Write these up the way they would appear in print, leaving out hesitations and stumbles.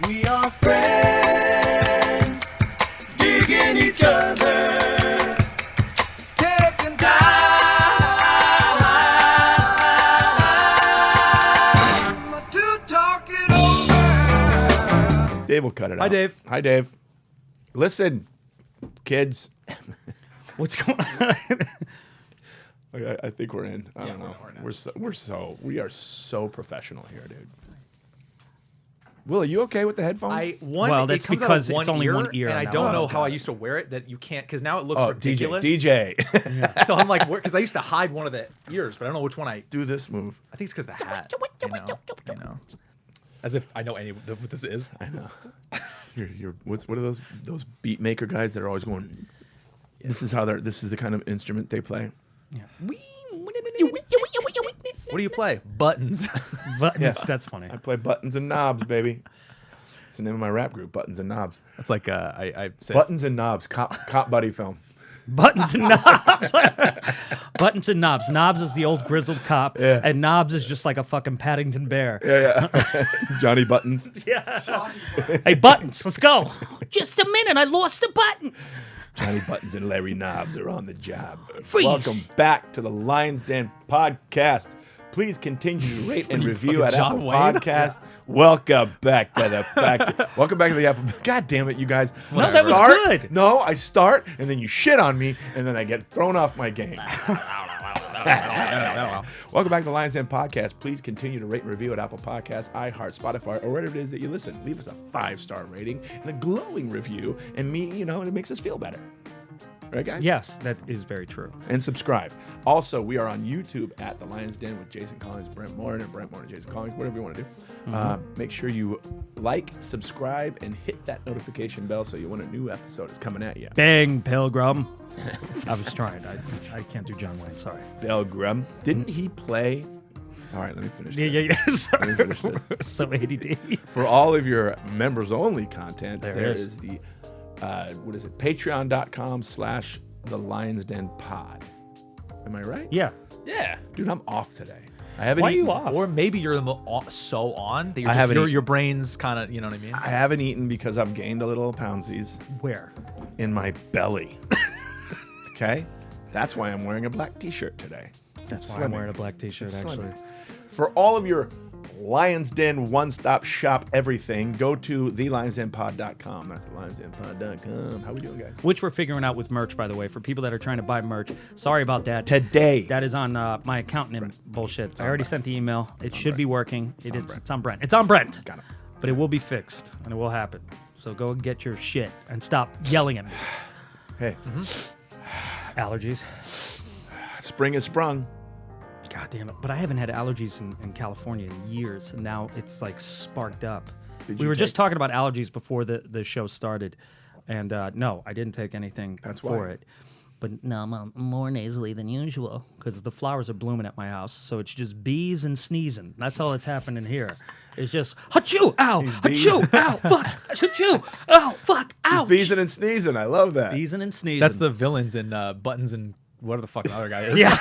We are friends, digging each other, taking time to talk it over. Dave will cut it out. Hi, Dave. Hi, Dave. Listen, kids. What's going on? I think we're in. I don't know. We are so professional here, dude. Will, are you okay with the headphones? Well, that's because it's only one ear and I now. don't know Oh, how got I it. used to wear it. That you can't, because now it looks Oh, ridiculous. DJ. So I'm like, because I used to hide one of the ears, but I don't know which one I. Do this move. I think it's because the hat. You know. As if I know what this is. I know. You're what are those beat maker guys that are always going? This is the kind of instrument they play. Yeah. What do you play? Buttons. Buttons. Yeah. That's funny. I play buttons and knobs, baby. It's the name of my rap group, Buttons and Knobs. That's like I said. Buttons and Knobs, cop buddy film. Buttons and knobs. Buttons and knobs. Knobs is the old grizzled cop, Yeah. and knobs is just like a fucking Paddington bear. Yeah. Johnny Buttons. Yeah. Hey, Buttons, let's go. Just a minute, I lost a button. Johnny Buttons and Larry Knobs are on the job. Freeze. Welcome back to the Lions Den podcast. Please continue to rate and review at John Apple Wayne? Podcast. Welcome back to the welcome back to the Apple. God damn it, you guys! No, that was good. No, I start and then you shit on me and then I get thrown off my game. Welcome back to the Lions Den podcast. Please continue to rate and review at Apple Podcasts, iHeart, Spotify, or wherever it is that you listen. Leave us a 5-star rating and a glowing review, and it makes us feel better. Right, guys? Yes, that is very true. And subscribe. Also, we are on YouTube at The Lions Den with Jason Collings, Brent Morin, and Brent Morin, Jason Collings, whatever you want to do. Make sure you like, subscribe, and hit that notification bell so when a new episode is coming at you. Bang, Pilgrim. I was trying. I can't do John Wayne. Sorry. Belgrum. Didn't he play? All right, let me finish this. Yeah. Sorry. Let me finish this. So ADD. For all of your members-only content, There there it is the, patreon.com/The Lions Den Pod. Am I right? Yeah. Yeah. Dude, I'm off today. I haven't Why are eaten. you off? Or maybe you're so on that you're I haven't eaten. your brain's kind of, you know what I mean? I haven't eaten because I've gained a little poundsies Where? in my belly. Okay? That's why I'm wearing a black t-shirt today. That's It's why I'm slimming. wearing a black t-shirt, It's actually. slimming. For all of your Lions Den one-stop shop everything, go to thelionsdenpod.com. That's thelionsdenpod.com. How we doing, guys? Which we're figuring out with merch, by the way, for people that are trying to buy merch. Sorry about that. Today. That is on my accountant and bullshit. I already sent the email. It should be working. on Brent. It's on Brent. It's on Brent. Got it. But it will be fixed, and it will happen. So go and get your shit and stop yelling at me. Hey, Allergies. spring is sprung. God damn it. But I haven't had allergies in California in years, and now it's like sparked up. Did We you were just take- talking about allergies before the show started. And no, I didn't take anything That's for why. it. But no, I'm more nasally than usual because the flowers are blooming at my house. So it's just bees and sneezing. That's all that's happening here. It's just, achoo, ow, bees. achoo, ow, fuck, achoo, ow, fuck, ouch. Beezing and sneezing. I love that. Beezing and sneezing. That's the villains in Buttons and what the fuck the other guy is. Yeah.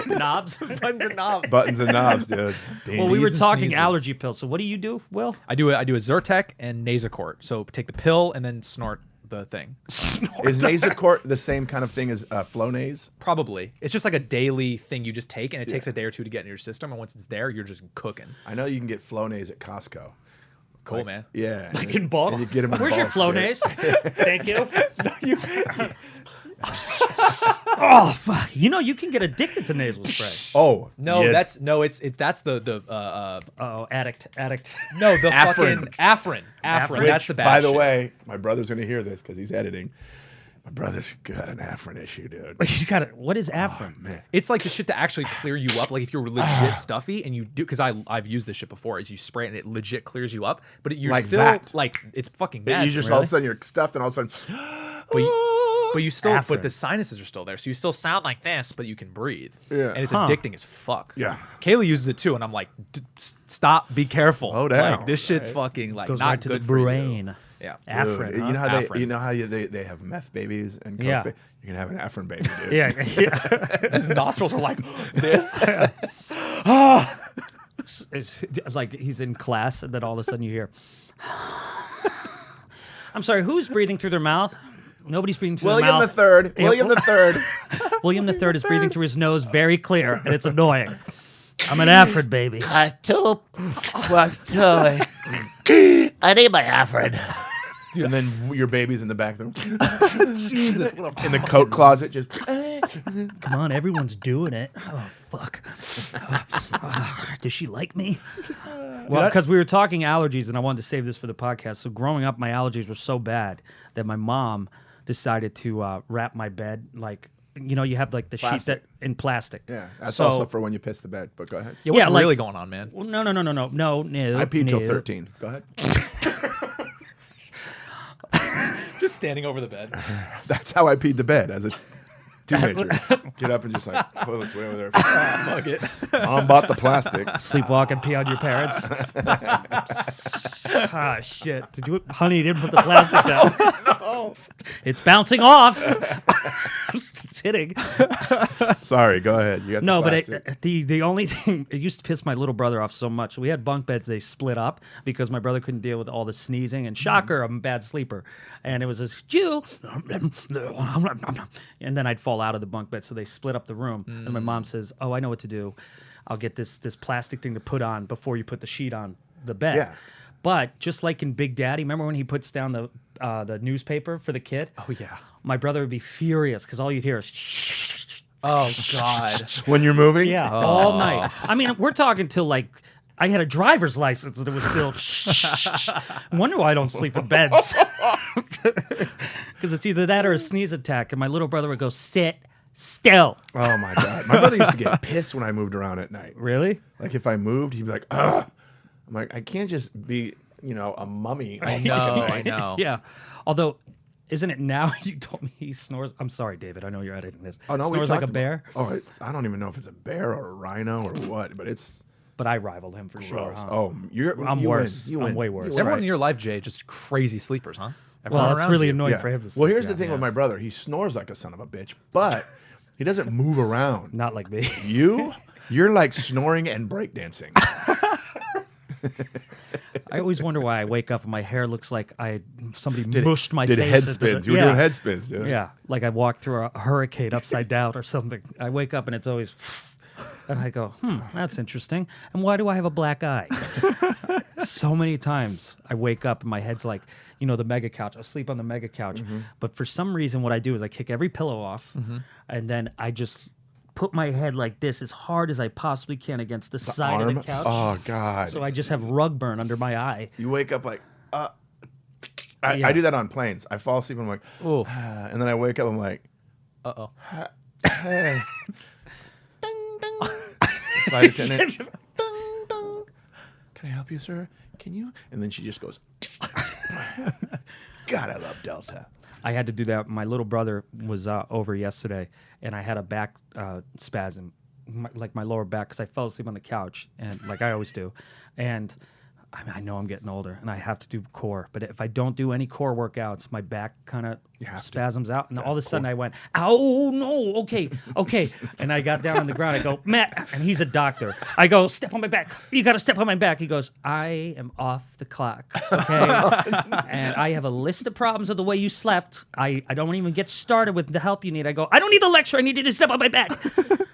Knobs. Buttons and knobs. Buttons and knobs, dude. Well, we were and talking sneezes. allergy pills. So what do you do, Will? I do a Zyrtec and Nasacort. So take the pill and then snort the thing. Is Nasacort the same kind of thing as Flonase? Probably. It's just like a daily thing you just take, and it takes a day or two to get in your system. And once it's there, you're just cooking. I know you can get Flonase at Costco. Cool, man. Yeah. Like in bulk? And you get 'em in Where's your bulk, Flonase? Thank you. Oh fuck! You know you can get addicted to nasal spray. Oh No, yeah. that's the Oh, addict. no the Afrin. fucking Afrin. Afrin. That's the bad By the shit. way, my brother's gonna hear this because he's editing. My brother's got an Afrin issue, dude. You got it. What is Afrin? Man. It's like the shit to actually clear you up. Like if you're legit stuffy and you do, because I've used this shit before. Is you spray it and it legit clears you up, but you're Like still that. like it's fucking You bad. just all of a sudden you're stuffed, and all of a sudden, But you still, Afrin. but the sinuses are still there, so you still sound like this, but you can breathe. Yeah. and it's Huh. addicting as fuck. Yeah. Kaylee uses it too, and I'm like, stop, be careful. Slow down, Like, this shit's right? fucking like Goes not right to the good for you. brain. Yeah. Afrin. dude, huh? you know how Afrin. they have meth babies and coke Yeah. you can have an Afrin baby, dude. Yeah. His nostrils are like this. It's like he's in class, and then all of a sudden you hear, I'm sorry, who's breathing through their mouth? Nobody's breathing through William their the mouth. Third. William the Third. William the Third is breathing through his nose very clear, and it's annoying. I'm an Alfred, baby. I need my Alfred. And then your baby's in the back of the room. Jesus. In the coat closet, just. Come on, everyone's doing it. Oh, fuck. Does she like me? Well, because we were talking allergies, and I wanted to save this for the podcast. So growing up, my allergies were so bad that my mom decided to wrap my bed like, you have like the sheet Plastic. that in plastic. Yeah, that's So- also for when you piss the bed. But go ahead. Yeah, what's Yeah, like- really going on, man? Well, no. I peed till 13. Go ahead. Just standing over the bed. That's how I peed the bed as a teenager. Get up and just like toilet's way over there. Fuck it. Mom bought the plastic. Sleepwalk and pee on your parents. Ah, shit. Honey, you didn't put the plastic down. No. It's bouncing off. It's hitting. Sorry, go ahead. You got No, the but plastic. the only thing, it used to piss my little brother off so much. We had bunk beds, they split up because my brother couldn't deal with all the sneezing. And shocker, I'm a bad sleeper. And it was this, and then I'd fall out of the bunk bed. So they split up the room. And my mom says, oh, I know what to do. I'll get this plastic thing to put on before you put the sheet on the bed. Yeah. But just like in Big Daddy, remember when he puts down the newspaper for the kid? Oh yeah. My brother would be furious because all you'd hear is Oh God. When you're moving? yeah, all night. I mean, we're talking till like I had a driver's license and it was still. I wonder why I don't sleep in beds. Because it's either that or a sneeze attack, and my little brother would go sit still. Oh my God. My brother used to get pissed when I moved around at night. Really? Like if I moved, he'd be like, ugh. I'm like, I can't just be, a mummy. all fucking No, day. I know. Yeah. Although, isn't it now? You told me he snores. I'm sorry, David. I know you're editing this. Oh no, we snores like a talked bear. I don't even know if it's a bear or a rhino or what, but it's But I rivaled him for sure. gross. Huh? Oh, I'm you worse. Win. You I'm win. way worse. You win. Everyone in your life, Jay, just crazy sleepers, huh? Everyone Well, it's around really you. annoying Yeah. for him to sleep. Well, here's the Yeah. thing with my brother. He snores like a son of a bitch, but he doesn't move around. Not like me. You're like snoring and breakdancing. I always wonder why I wake up and my hair looks like somebody mushed my did face. head into spins. the- You were yeah. doing head spins. Yeah. Yeah, like I walked through a hurricane upside down or something. I wake up and it's always, and I go, that's interesting. And why do I have a black eye? So many times I wake up and my head's like, the mega couch. I'll sleep on the mega couch. But for some reason, what I do is I kick every pillow off, and then I just put my head like this as hard as I possibly can against the side of the Arm? couch. Oh God. So I just have rug burn under my eye. You wake up like, Yeah. I do that on planes. I fall asleep and I'm like, Oof. and then I wake up. I'm like, Uh-oh. hey. Ding, ding. Flight attendant. Ding, ding. Can I help you, sir? Can you? And then she just goes, God, I love Delta. I had to do that. My little brother was over yesterday, and I had a back spasm, my lower back, because I fell asleep on the couch, and like I always do. And I know I'm getting older, and I have to do core. But if I don't do any core workouts, my back kind of have to. spasms out. And all of a sudden I went, "Ow, no, okay." And I got down on the ground. I go, "Matt," and he's a doctor. I go, "Step on my back. You got to step on my back." He goes, "I am off the clock, okay?" And I have a list of problems of the way you slept. I don't even get started with the help you need. I go, "I don't need the lecture. I need you to step on my back."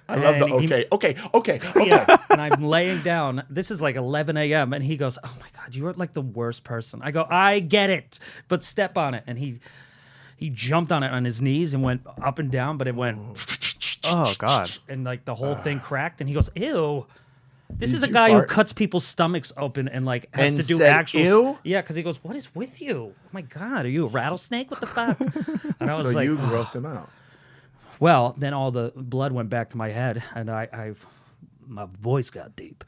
I love the And he- okay. Yeah, and I'm laying down. This is like 11 a.m. And he goes, "Oh my God, you are like the worst person." I go, "I get it, but step on it." And he jumped on it on his knees and went up and down, but it went, Oh God. and like the whole thing cracked. And he goes, "Ew." This Did is a you guy fart? who cuts people's stomachs open and like has And to do said, actual. "Ew?" Yeah, because he goes, "What is with you? Oh my God, are you a rattlesnake? What the fuck?" And I was So like, you gross him out. well, then all the blood went back to my head, and my voice got deep.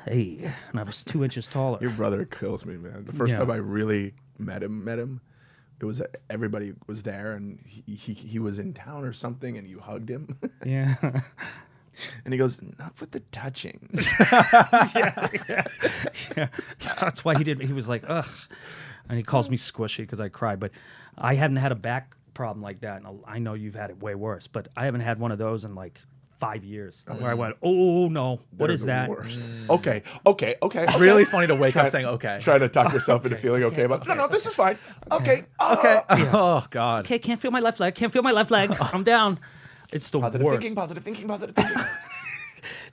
Hey, and I was 2 inches taller. Your brother kills me, man. The first Yeah. time I really met him, it was everybody was there, and he was in town or something, and you hugged him, Yeah. and he goes, "Enough with the touching." Yeah. That's why he did. He was like, ugh. And he calls me squishy because I cried. But I hadn't had a back problem like that. And I know you've had it way worse, but I haven't had one of those in like 5 years where I went, oh no, what They're is the that? worst. Okay. Really funny to wake up saying okay. Trying to talk yourself into feeling okay about. No, this is fine. Okay. Okay. Oh God. Okay, can't feel my left leg. Can't feel my left leg. I'm down. It's the Positive worst. thinking. Positive thinking. Positive thinking.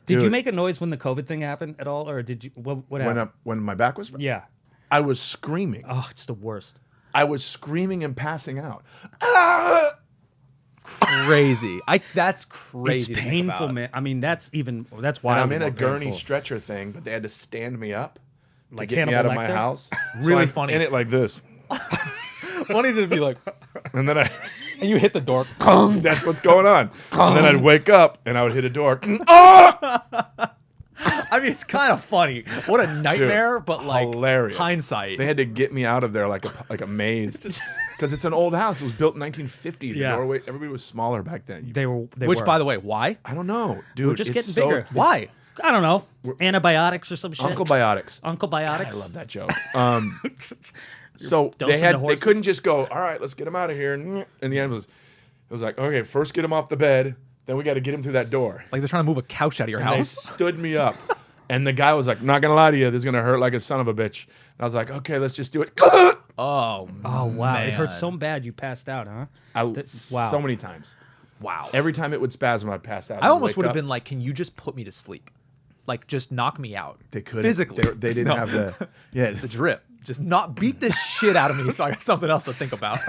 Did you Dude. make a noise when the COVID thing happened at all, or did you? What happened? When my back was, Yeah. I was screaming. Oh, it's the worst. I was screaming and passing out. Ah! Crazy. That's crazy. It's to think painful, about. man. I mean, that's And wild. I'm in a gurney stretcher thing, but they had to stand me up to Like get me out Hannibal of my Lecter? house. Really I'm funny. In it like this, Funny to be like, and then and you hit the door. that's what's going on. And then I'd wake up and I would hit a door. Ah! I mean, it's kind of funny. What a nightmare, but like hilarious. hindsight. They had to get me out of there like a maze, because it's an old house. It was built in 1950. The Yeah. doorway, everybody was smaller back then. They were. Which, by the way, why? I don't know, dude. We're just it's getting so- bigger. Why? I don't know. Antibiotics or some shit. Uncle Biotics. Uncle Biotics. I love that joke. So dosing the they horses. couldn't just go, all right, let's get him out of here. And in the end, it was like, okay, first get him off the bed, then we got to get him through that door. Like they're trying to move a couch out of your And they house. stood me up, and the guy was like, not gonna lie to you, this is gonna hurt like a son of a bitch. And I was like, okay, let's just do it. Oh, Oh wow! It hurt man. so bad you passed out, huh? Wow. So many times. Wow. Every time it would spasm, I'd pass out. I I'd almost wake would have up. been like, can you just put me to sleep? Like, just knock me out. They couldn't. Physically. They didn't No. have the. Yeah. The drip. Just not beat the shit out of me so I got something else to think about.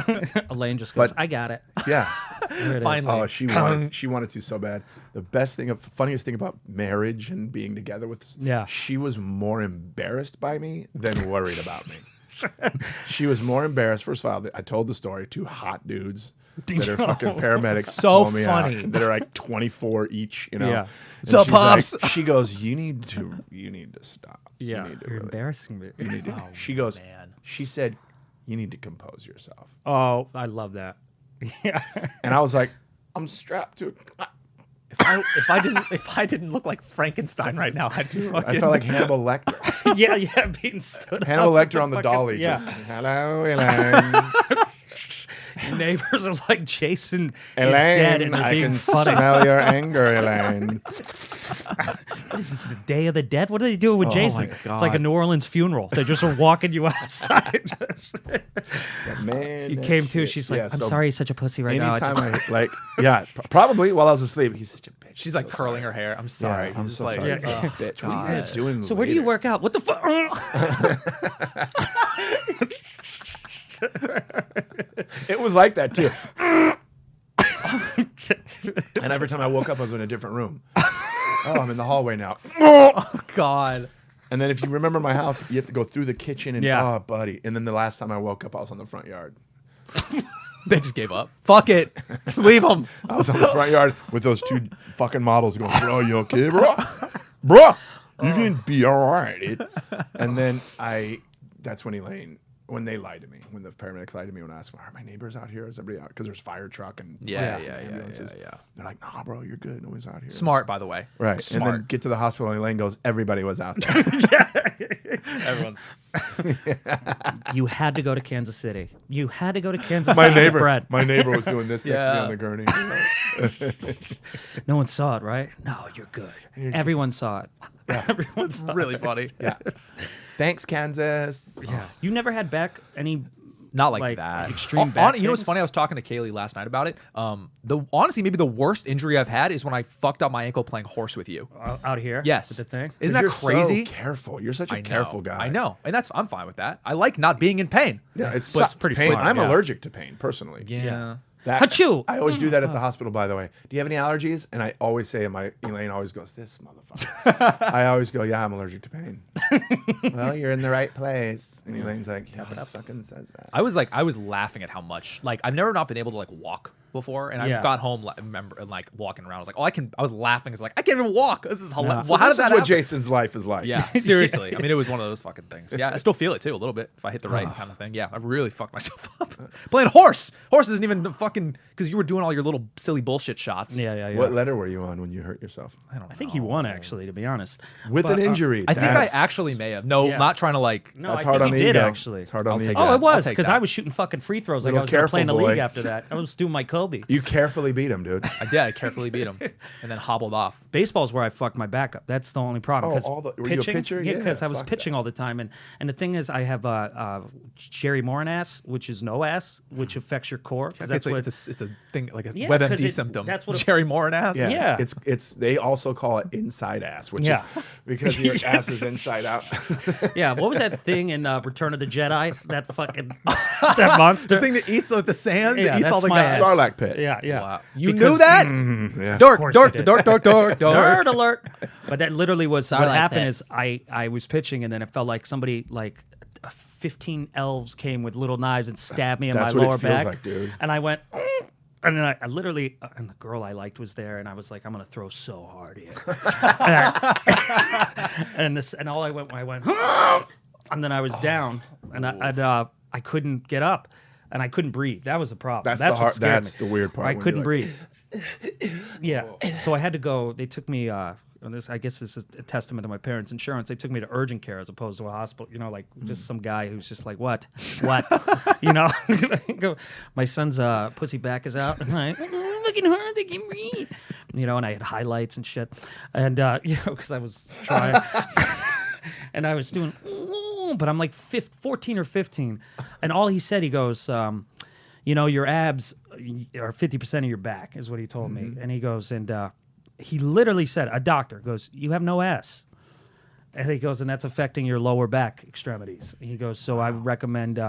Elaine just goes, But- "I got it." Yeah. There it is. Finally. Oh, she wanted to so bad. The funniest thing about marriage and being together with, Yeah. she was more embarrassed by me than worried about me. She was more embarrassed. First of all, I told the story. Two hot dudes that are fucking paramedics. So pulling me out, funny. that are like 24 each. You know. Yeah. And What's up, she's like- Pops? she goes, you need to stop. Yeah, You need to you're really- embarrassing me. you need to-" Oh, she goes. man. She said, you need to compose yourself. Oh, I love that. Yeah. And I was like, I'm strapped to. If I didn't look like Frankenstein right now, I'd be fucking. I felt like Hannibal Lecter. yeah, being stood Hannibal up. Lecter on the fucking- dolly. Yeah. Just, hello, Elaine. Neighbors are like, Jason is Elaine, dead, and they're I being can funny. smell your anger, Elaine. What is this, the Day of the Dead? What are they doing with Jason? my It's like a God. New Orleans funeral. They just are walking you outside. Man, You that came to, shit. she's like, Yeah, I'm so sorry he's such a pussy right now. Anytime probably while I was asleep, he's such a bitch. She's like curling her hair. I'm sorry. Yeah, I'm He's so like, sorry. ugh. Bitch, what are you guys doing? So where do you later? work out? What the fuck? It was like that too. And every time I woke up, I was in a different room. Oh, I'm in the hallway now. God. And then if you remember my house, you have to go through the kitchen and Yeah. oh, buddy. And then the last time I woke up, I was on the front yard. They just gave up. Fuck it. Leave them. I was on the front yard with those two fucking models going, bro, you okay, bro? Bro, you're going to be all right. And then that's when when they lied to me, when the paramedics lied to me, when I asked them, are my neighbors out here? Is everybody out? Because there's fire truck and Yeah. ambulances. They're like, nah, bro, you're good. No one's out here. Smart, by the way. Right. And Smart. then get to the hospital and Elaine goes, everybody was out there. Everyone's. You had to go to Kansas City. You had to go to Kansas City. my with neighbor Brett. was doing this next to me Yeah. on the gurney. No one saw it, right? No, you're good. Everyone saw it. Everyone saw Really it. funny. Yeah. Thanks, Kansas. Yeah. You never had back any Not like, Like, that. extreme back You know what's things? funny? I was talking to Kaylee last night about it. Honestly, maybe the worst injury I've had is when I fucked up my ankle playing horse with you. out here? Yes. With the thing? Isn't that You're crazy? So careful. You're such a I know. careful guy. I know, and I'm fine with that. I like not being in pain. Yeah, it's But it's pretty pain. smart, I'm yeah. allergic to pain personally. Yeah. That, Achoo! I always do that at the hospital, by the way. Do you have any allergies? And I always say, Elaine always goes, this motherfucker. I always go, yeah, I'm allergic to pain. Well, you're in the right place. And Elaine's like, yeah, but it fucking says that. I was laughing at how much, like, I've never not been able to like walk before, and Yeah. I got home, and like walking around. I was like, I was laughing. It's like I can't even walk. This is hilarious. No. Well, how this does that is what happen? Jason's life is like. Yeah, seriously. I mean, it was one of those fucking things. Yeah, I still feel it too a little bit if I hit the right kind of thing. Yeah, I really fucked myself up playing horse. Horse isn't even fucking because you were doing all your little silly bullshit shots. Yeah. What letter were you on when you hurt yourself? I don't know. I think you won, actually, to be honest. With But, an injury. I think I That's- actually may have. No, Yeah. not trying to like. No, That's I hard think on you the did, ego. actually. It's hard on the take ego. that. Oh, it I'll was take because that. I was shooting fucking free throws like Little I was going to play in the careful, league boy. after that. I was doing my Kobe. You carefully beat him, dude. I did. I carefully beat him and then hobbled off. Baseball's where I fucked my back up. That's the only problem. Oh, 'Cause were you a pitcher? Yeah, because Yeah, I was fuck pitching that. all the time, and the thing is, I have Jerry Morin ass, which is no ass, which affects your core. 'cause It's that's what it's a thing like a Yeah, 'cause WebMD it- symptom. that's what it- Jerry Morin ass. Yeah, Yeah. It's they also call it inside ass, which Yeah. is because your ass is inside out. Yeah, what was that thing in Return of the Jedi? That fucking that monster. The thing that eats with the sand, Yeah, that eats all that's the my guys. ass. Sarlacc pit. Yeah, yeah. Wow. You Because- knew that? Yeah. Dork, course dork, you did. dork, dork, dork, dork. Nerd alert. But that literally was Sorry what like happened. that. Is I was pitching and then it felt like somebody 15 elves came with little knives and stabbed me in That's my what it lower feels back. like, dude. And I went, and then I literally, and the girl I liked was there, and I was like, I'm gonna throw so hard here. and all I went, and then I was down, and I couldn't get up, and I couldn't breathe. That was the problem. That's the what scared that's me. the weird part. I when couldn't you're like- breathe. Yeah. So I had to go. They took me. And this, I guess this is a testament to my parents' insurance. They took me to urgent care as opposed to a hospital. You know, like just some guy who's just like, what? You know, my son's pussy back is out. And I'm like, looking hard, they can read. You know, and I had highlights and shit. And, you know, because I was trying. And I was doing, but I'm like 14 or 15. And all he said, he goes, you know, your abs are 50% of your back, is what he told me. And he goes, and he literally said, a doctor goes, you have no ass. And he goes, and that's affecting your lower back extremities. He goes, so I would recommend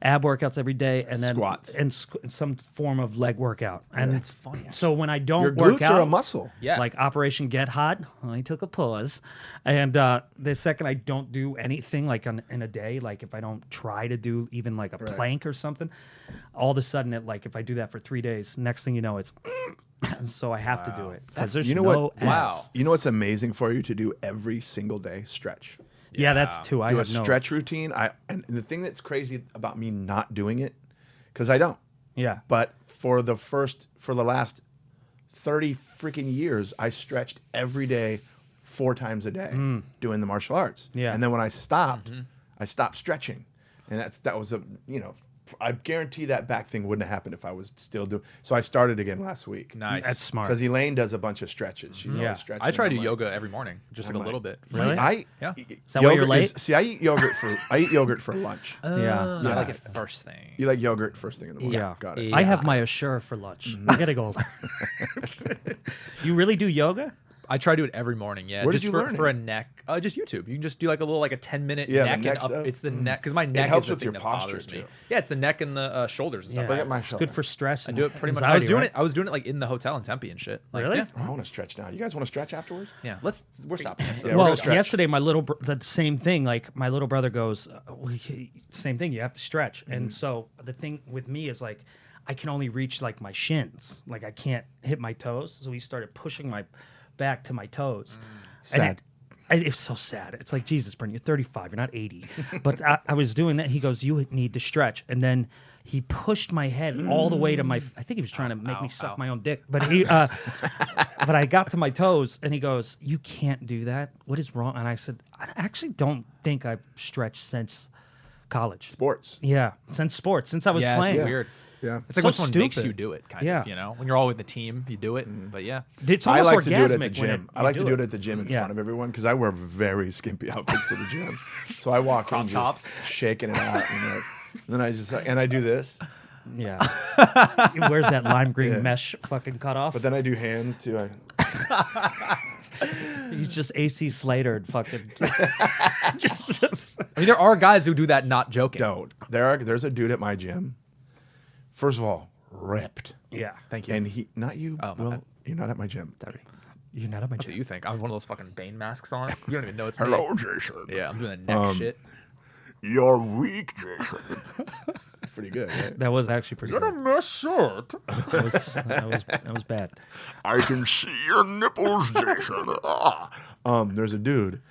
ab workouts every day, and then Squats. and some form of leg workout. And That's funny. so when I don't Your work glutes out, are a muscle. Yeah. like Operation Get Hot, I took a pause, and the second I don't do anything like in a day, like if I don't try to do even like a plank or something, all of a sudden if I do that for 3 days, next thing you know it's. So I have to do it. 'Cause there's You know no what? ass. Wow. You know what's amazing for you to do every single day? Stretch. Yeah, that's two. I Do a have no. stretch routine. And the thing that's crazy about me not doing it, because I don't. Yeah. But for the last 30 freaking years, I stretched every day, 4 times a day, doing the martial arts. Yeah. And then when I stopped, I stopped stretching, and that was I guarantee that back thing wouldn't have happened if I was still doing. So I started again last week. Nice. That's smart. Because Elaine does a bunch of stretches. She's Yeah. always stretching. I try to I'm do like- yoga every morning, just like I'm a little like, bit. Really? Yeah. Is that why you're yogurt late? see, I eat yogurt for lunch. Yeah. I like it first thing. You like yogurt first thing in the morning. Yeah. Got it. I have my Assure for lunch. I gotta go. You really do yoga? I try to do it every morning. Yeah, Where did just you for, learn for a it? neck. Just YouTube. You can just do like a 10-minute Yeah, the neck neck and up. stuff. It's the neck because my neck helps is the with thing your that posture, bothers me. too. Yeah, it's the neck and the shoulders and stuff. Yeah. Look Like at my It's shoulder. good for stress. I do it pretty much. anxiety, I was doing right? it. I was doing it like in the hotel in Tempe and shit. Like, Really? Yeah. I want to stretch now. You guys want to stretch afterwards? Yeah. We're stopping. So Yeah, we're Well, gonna stretch. yesterday my the same thing. Like my little brother goes, same thing. You have to stretch, and so the thing with me is like, I can only reach like my shins. Like I can't hit my toes. So he started pushing my back to my toes. Sad. And it's so sad. It's like, Jesus, Brent, you're 35. You're not 80. But I was doing that. He goes, you need to stretch, and then he pushed my head all the way to my. I think he was trying to make me suck my own dick. But he, but I got to my toes, and he goes, "You can't do that. What is wrong?" And I said, "I actually don't think I've stretched since college. Sports. Yeah, since sports, since I was Yeah, playing. it's weird. Yeah. It's like So when someone makes stupid. you do it, kind Yeah. of. You know, when you're all with the team, you do it. But yeah, It's I almost like to do it at the orgasmic when gym. I you like to do it at the gym in Yeah. front of everyone because I wear very skimpy outfits to the gym. So I walk in tops. just shaking it out, and then I do this, Yeah. Where's that lime green mesh fucking cut off? but then I do hands too. He's just AC Slater and fucking. just. I mean, there are guys who do that not joking. Don't. There's a dude at my gym. First of all, ripped. Yeah. Thank you. And he, not you. Oh, my Will, bad. you're not at my gym. You're not at my That's what gym. you think. I have one of those fucking Bane masks on. You don't even know it's me. Hello, Jason. Yeah, I'm doing the neck shit. You're weak, Jason. Pretty good, right? That was actually pretty good. mess shirt. That was bad. I can see your nipples, Jason. There's a dude,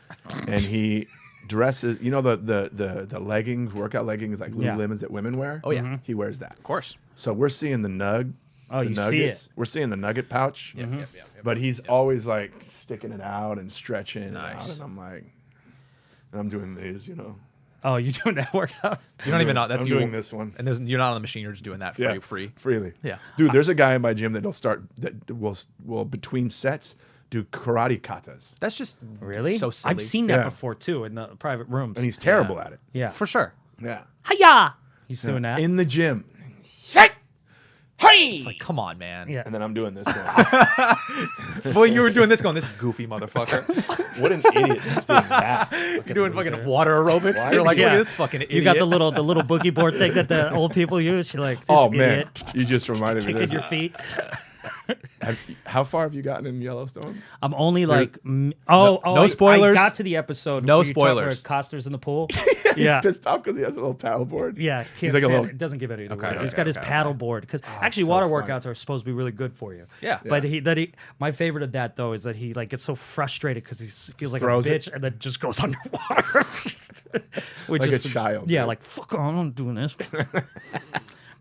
and he dresses. You know the leggings, workout leggings, like Yeah. Lululemons that women wear. Oh, yeah. He wears that. Of course. So we're seeing the nug. Oh, the you see nuggets. it. We're seeing the nugget pouch. Yep. But he's always like sticking it out and stretching it out, Nice. and I'm like, and I'm doing these, you know. Oh, you doing that workout? You don't even know. That's I'm you doing this one. And you're not on the machine. You're just doing that free. freely. Yeah. Dude, there's a guy in my gym that will between sets do karate katas, That's just Really? so silly. I've seen that Yeah. before too in the private rooms. and he's terrible at it. yeah, for sure. Yeah. hiya. He's doing that. In the gym. It's like, come on, man. yeah. And then I'm doing this one. Well, you were doing this, going, this goofy motherfucker. What an idiot who's doing that. You're doing fucking water aerobics. Why You're is like, he- look at Yeah. this fucking idiot. You got the little boogie board thing that the old people use. You're like, this Oh idiot man, you just reminded me of kicking this. your feet. How far have you gotten in Yellowstone? I'm only like, no spoilers. I got to the episode. No where you talk where spoilers. Coster's in the pool. He's yeah. pissed off because he has a little paddleboard. Yeah, He's can't like a stand little. it. It doesn't give any away. Okay, He's got his paddle board because actually so water funny. workouts are supposed to be really good for you. Yeah. But my favorite of that though is that he like gets so frustrated because he feels like a Throws it. bitch and then just goes underwater. Which Like is a child, Yeah, right? like fuck on, I'm doing this.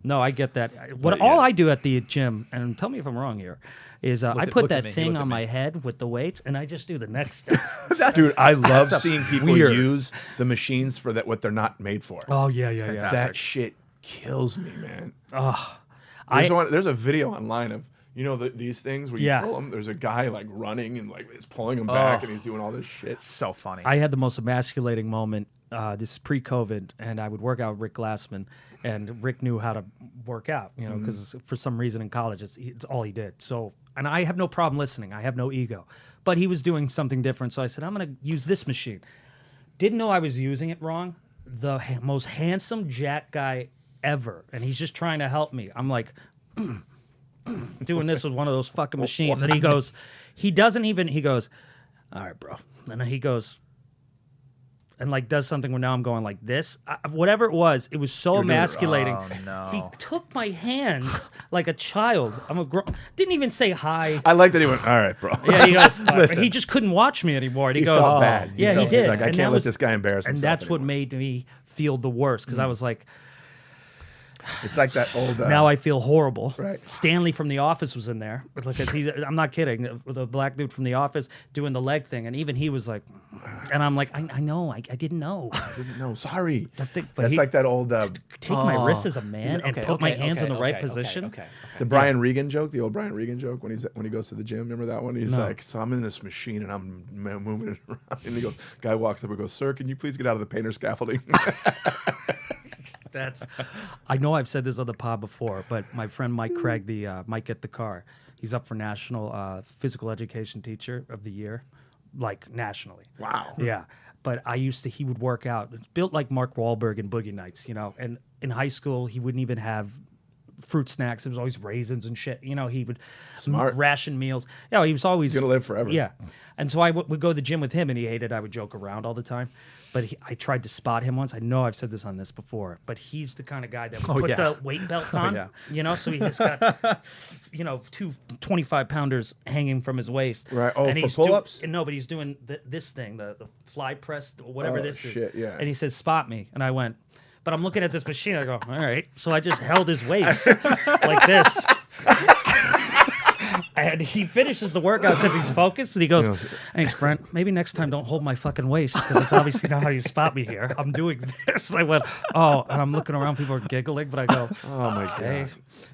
No, I get that. But, All yeah. I do at the gym, and tell me if I'm wrong here, is I put look at that me. He thing looked at on me. my head with the weights, and I just do the next step. Dude, I love seeing people weird. use the machines for that what they're not made for. Oh yeah. That shit kills me, man. Oh, There's a video online of these things where you Yeah. pull them. There's a guy like running and like is pulling them back and he's doing all this shit. so funny. I had the most emasculating moment. This is pre-COVID, and I would work out with Rick Glassman, and Rick knew how to work out, because for some reason in college it's all he did. So, and I have no problem listening. I have no ego, but he was doing something different. So I said, I'm going to use this machine. Didn't know I was using it wrong. The most handsome jack guy ever, and he's just trying to help me. I'm like, doing this with one of those fucking machines, and he goes, he goes, all right, bro, and then he goes. And like does something where now I'm going like this, whatever it was so emasculating. Oh, no. He took my hand like a child. Didn't even say hi. I like that he went, all right, bro. Yeah, he goes. Listen. He just couldn't watch me anymore. And he, He goes, felt bad. Yeah, he He's did. like, I And can't that let was- this guy embarrass himself. And that's what anymore. made me feel the worst because I was like, It's like that old. now I feel horrible. Right. Stanley from The Office was in there because I'm not kidding. The black dude from The Office doing the leg thing, and even he was like, and I'm like, I know, I didn't know. didn't know. Sorry. But That's he- like that old Take my wrist as a man and put my hands in the right position. the Brian Regan joke, the old Brian Regan joke when he goes to the gym. Remember that one? He's like, so I'm in this machine and I'm moving it around, and he goes, guy walks up and goes, sir, can you please get out of the painter scaffolding? I know I've said this on the pod before, but my friend Mike Craig, the Mike at the Car, he's up for National Physical Education Teacher of the Year, like nationally. Wow. Yeah. But he would work out. It's built like Mark Wahlberg in Boogie Nights, and in high school, he wouldn't even have fruit snacks. It was always raisins and shit. He would Smart. ration meals. He was always He's gonna live forever. Yeah. And so I would go to the gym with him, and he hated I would joke around all the time. But I tried to spot him once. I know I've said this on this before, but he's the kind of guy that would put the weight belt on, so he's got, two 25-pounders hanging from his waist. Right. Oh, and for he's pull-ups? No, but he's doing this thing, the fly press, whatever Oh, this shit, is. yeah. And he says, spot me. And I went, but I'm looking at this machine. I go, all right. So I just held his waist like this. And he finishes the workout because he's focused, and he goes, thanks, Brent. Maybe next time don't hold my fucking waist because it's obviously not how you spot me here. I'm doing this. And I went, oh, and I'm looking around. People are giggling, but I go, Oh my god.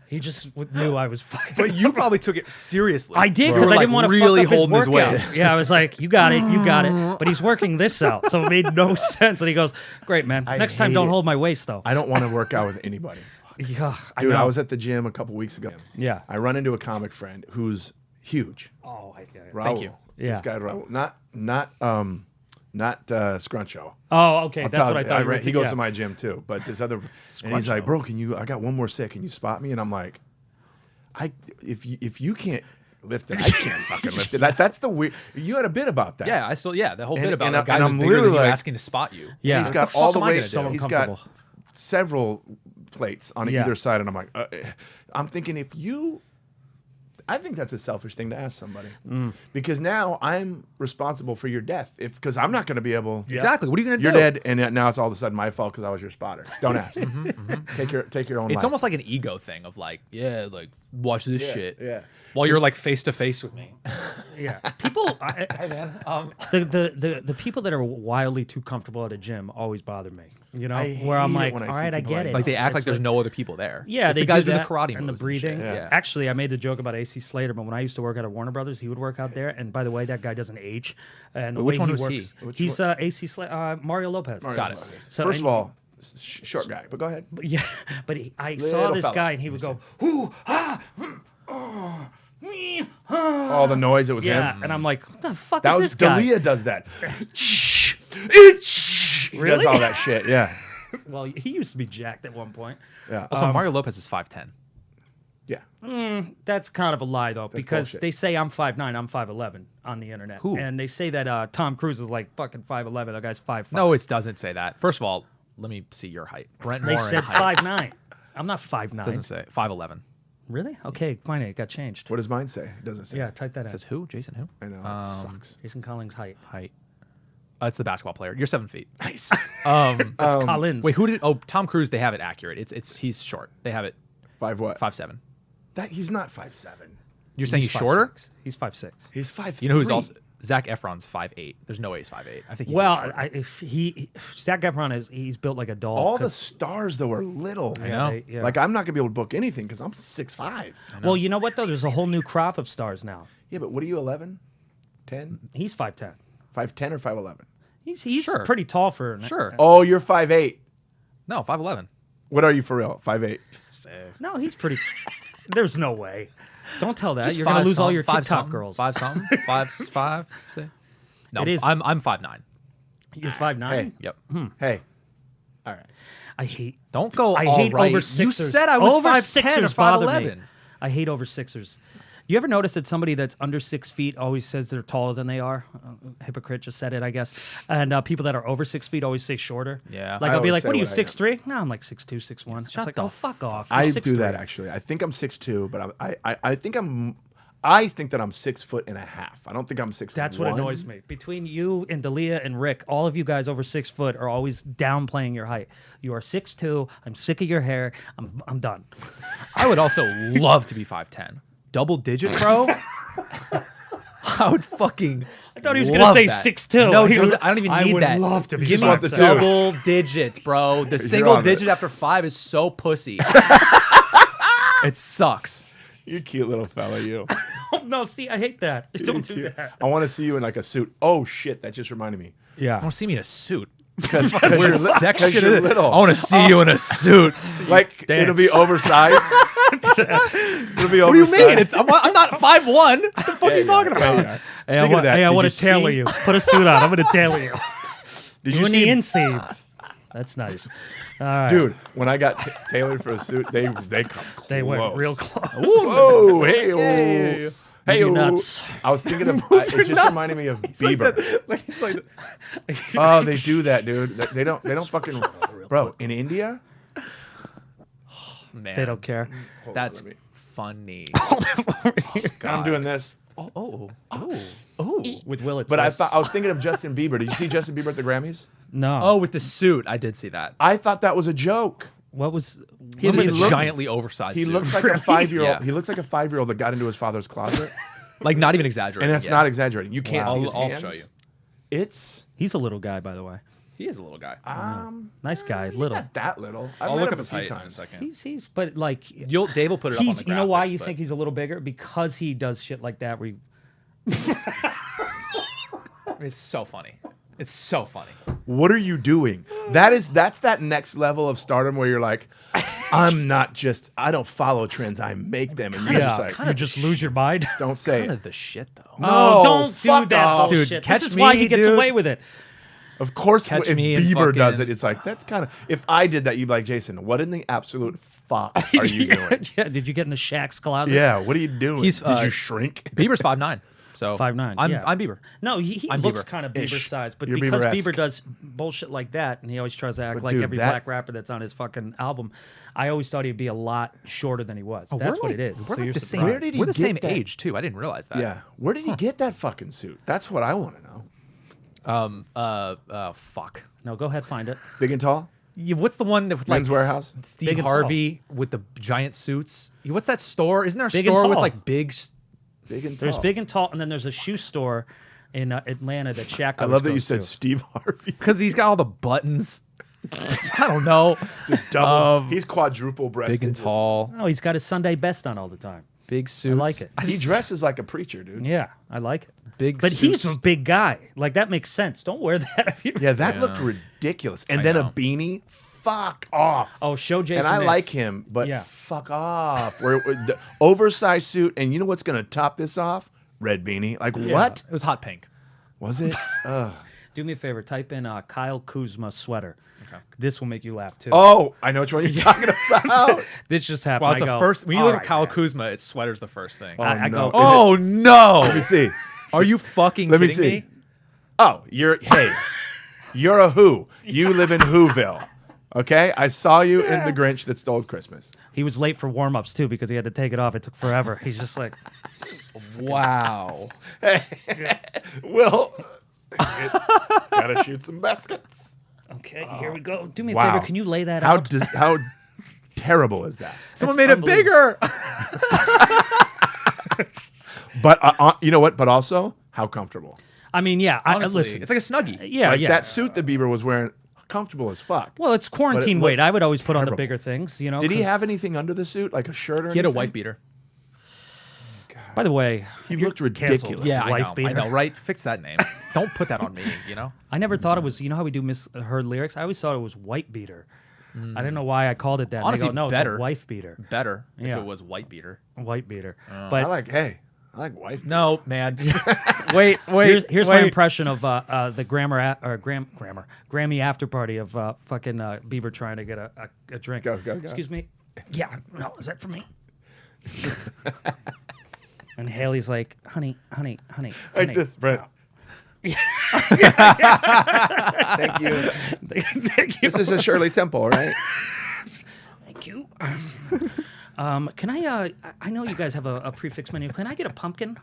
he just knew I was fucking. But you probably took it seriously. I did You because were, I like, didn't want to really fuck up holding his workout. waist. Yeah, I was like, you got it. But he's working this out, so it made no sense. And he goes, great, man. Next time, hate don't it. hold my waist, though. I don't want to work out with anybody. Yeah, Dude, know. I was at the gym a couple weeks ago. Yeah. I run into a comic friend who's huge. Oh, Raul. Thank you. Yeah. This guy Raul. Not Scruncho. Oh, okay. I'll That's tell what I you, thought. you were he goes yeah. to my gym too, but this other, and he's like, bro, I got one more set. Can you spot me? And I'm like, if you can't lift it, I can't fucking lift it. That's the weird. You had a bit about that. Yeah, the whole And- bit about and the I- guy and who's I'm bigger than literally you like- asking to spot you. Yeah. He's got What the all fuck the am I way. gonna do? He's got uncomfortable. several plates on Yeah. either side, and I'm like, I'm thinking I think that's a selfish thing to ask somebody because now I'm responsible for your death because I'm not going to be able. Exactly. What are you going to do? You're dead, and now it's all of a sudden my fault because I was your spotter. Don't ask. Take your own. It's life. almost like an ego thing of like, yeah, like watch this shit. Yeah. While you're like face to face with me. Yeah, people. Hey man. The people that are wildly too comfortable at a gym always bother me. You know, I where I'm hate it like, when I all see right, I people get it. Like they act like It's there's no other people there. Yeah, It's they the guys do doing that, the karate and the moves breathing. shit. Yeah. Actually, I made the joke about AC Slater, but when I used to work at a Warner Brothers, he would work out there. And by the way, that guy doesn't age. And the Which way one he was works, he? He's AC Slater, Mario Lopez. Got it. So, First of and- all, short guy, but go ahead. Yeah, but I saw Little this fella. guy, and he would go, "Hoo ha, All the noise, it was yeah," him. and I'm like, "What the fuck That is was this guy?" Dalia does that. He does Really? all that shit. Yeah. Well, he used to be jacked at one point. Yeah. Also, Mario Lopez is 5'10". Yeah. That's kind of a lie, though, because bullshit. they say I'm 5'9", I'm 5'11" on the internet. Who? And they say that Tom Cruise is like fucking 5'11", that guy's 5'5". No, it doesn't say that. First of all, let me see your height. Brent they Morin said height 5'9". I'm not 5'9". doesn't say 5'11". Really? Okay, fine. It got changed. What does mine say? It doesn't say. Yeah, type that in. Says who? Jason who? I know. That sucks. Jason Collings' height. Height. It's the basketball player. You're 7 feet. Nice. That's Collins. Wait, who did? Oh, Tom Cruise. They have it accurate. He's short. They have it 5 what? 5'7". That he's not 5'7". You're saying he's shorter? 5'6". He's 5'6". He's 5'3". You know who's also Zac Efron's 5'8". There's no way he's 5'8". I think he's Well, short. if Zac Efron he's built like a doll. All the 'cause- stars though are little. I know. yeah. Like I'm not gonna be able to book anything because I'm 6'5". Well, you know what though? There's a whole new crop of stars now. Yeah, but what are you? 11, 10, He's 5'10". 5'10" or 5'11"? He's Sure. pretty tall for Sure. Oh, you're 5'8". No, 5'11". What are you for real? 5'8". No, he's pretty. There's no way. Don't tell that. Just You're gonna five lose all something, your five TikTok something, girls. 5 something. 5'5". Say. No, It is- I'm 5'9". You're 5'9". Hey. Yep. Hey. All right. I hate. Don't go. I all hate right. over sixers. You said I was over 5'10" sixers or bother me. 5'11". I hate over sixers. You ever notice that somebody that's under 6 feet always says they're taller than they are? Hypocrite just said it, I guess. And people that are over 6 feet always say shorter. Yeah. Like I I'll be always like, "What are say you, what I am. 6'3"? No, I'm like 6'2", 6'1". It's Shut like, the oh, fuck off. I You're do that 6'3". actually. I think I'm 6'2", but I think I think that I'm 6 foot and a half. I don't think I'm 6'1". That's what annoys me. Between you and Dalia and Rick, all of you guys over 6 foot are always downplaying your height. You are 6'2". I'm sick of your hair. I'm done. I would also love to be 5'10". Double digit, bro. I would fucking. I thought he was love gonna say that. 6'2". No, He dude, was- I don't even I need would that. love to be Give me 5'2". double digits, bro. The single on it. digit after 5 is so pussy. It sucks. You cute little fella, you. No, see, I hate that. Don't do Cute. that. I want to see you in like a suit. Oh shit, that just reminded me. I Yeah. don't see me in a suit. Because Weird sex shit. you're I little. want to see you in a suit. Like it'll be oversized. It'll be What do you oversized. mean? I'm not 5'1". What the fuck are you talking about? Hey, Hey, I want to tailor you. Put a suit on. I'm going to tailor you. Did You you in see, the inseam. That's nice. All right. dude? When I got tailored for a suit, they come. They went close. real close. Whoa, hey, hey, you nuts. I was thinking of. It just nuts. reminded me of Bieber. It's like Oh, they do that, dude. They don't fucking. Bro, in India, man, They don't care. That's let me- funny. I'm doing this. Oh. With Will, it But I says- thought I was thinking of Justin Bieber. Did you see Justin Bieber at the Grammys? No. Oh, with the suit, I did see that. I thought that was a joke. What was. He had He this looks- giantly oversized He suit. looks like a 5-year-old. Yeah. He looks like a 5-year-old that got into his father's closet, like not even exaggerating. and that's yeah. not exaggerating. You can't Wow. see his I'll hands. show you. It's He's a little guy, by the way. He is a little guy. Nice guy. Little. not that little. I've I'll met look him up his few height in a times. second. He's but like. Dave will put it up on the You know why graphics, you but- think he's a little bigger? Because he does shit like that where he. It's so funny. It's so funny. What are you doing? That's that next level of stardom where you're like, I don't follow trends, I make them, and you're just like, you just lose your mind. don't say Kind it. of the shit though. Oh, don't do fuck that off. bullshit. Dude, This catch is why he me, gets dude. away with it. Of course, Catch if me in Bieber does fucking- it, it's like that's kind of. If I did that, you'd be like, Jason, what in the absolute fuck are you doing? Yeah, did you get in the Shaq's closet? Yeah, what are you doing? He's, did you shrink? Bieber's 5'9". So 5'9", I'm yeah. I'm Bieber. No, he I'm looks Bieber. kind of Bieber Ish. size, but You're because Bieber-esque. Bieber does bullshit like that, and he always tries to act But like dude, every that- black rapper that's on his fucking album, I always thought he'd be a lot shorter than he was. That's what it is. We're So like you're the same. surprised. Where did he We're the get same that? age too. I didn't realize that. Yeah, where did he get that fucking suit? That's what I want to know. Fuck. No, go ahead, find it. Big and tall. What's the one that with like Men's Warehouse? Steve Big and Harvey with the giant suits? What's that store? Isn't there a Big and store with Tall. like big? Big and There's tall. Big and Tall, and then there's a shoe store in Atlanta that Shaq. I always love that you goes said to. Steve Harvey. Because he's got all the buttons. I don't know. Double. He's quadruple breasted. Big and tall, Oh, he's got his Sunday best on all the time. big suits. I like it. He dresses like a preacher, dude. Yeah, I like it. Big But he's suits. a big guy. Like that makes sense. Don't wear that if you. Yeah, that looked ridiculous. And I then know. a beanie. Fuck off. Oh, show Jason. And I this. like him, but Yeah. fuck off. Where the oversized suit, and you know what's gonna top this off? Red beanie. Like what It was hot pink. was it? Ugh. Do me a favor. Type in Kyle Kuzma sweater. Okay. This will make you laugh too. Oh, I know which one you're talking about. This just happened. Well, it's I the go, first. When you "All look at right, Kyle man." Kuzma, it's sweater's the first thing. I no. go. Oh no! Let me see. Are you fucking Let me kidding see. me? Oh, you're a who. You live in Whoville. Okay? I saw you in The Grinch That Stole Christmas. He was late for warm-ups too because he had to take it off. It took forever. He's just like, Wow. Will, gotta shoot some baskets. okay, here we go. Do me a Wow. favor. Can you lay that How out? how terrible is that? Someone That's made it bigger. But you know what? But also, how comfortable. I mean, yeah. Honestly, Listen. it's like a snuggie. Yeah, Like yeah. that suit that Bieber was wearing, comfortable as fuck. Well, it's quarantine looked weight. I would always put on the terrible. bigger things, you know. Did he 'cause- have anything under the suit, like a shirt or He had a anything? wife beater. By the way, He you're looked canceled. ridiculous. Yeah, Wife I beater. know, right? Fix that name. Don't put that on me. You know. I never thought it was. You know how we do misheard lyrics? I always thought it was white beater. I didn't know why I called it that. And they Honestly, go, no, better. it's a wife beater. Better Yeah. if it was white beater. White beater. I But like wife. No, man. wait. here's my wait. impression of the Grammy after party of fucking Bieber trying to get a drink. Go. Excuse me. Yeah. No, is that for me? And Haley's like, honey. Like honey. this, Brent. Thank you. Thank you. This is a Shirley Temple, right? Thank you. Can I know you guys have a prefix menu. Can I get a pumpkin?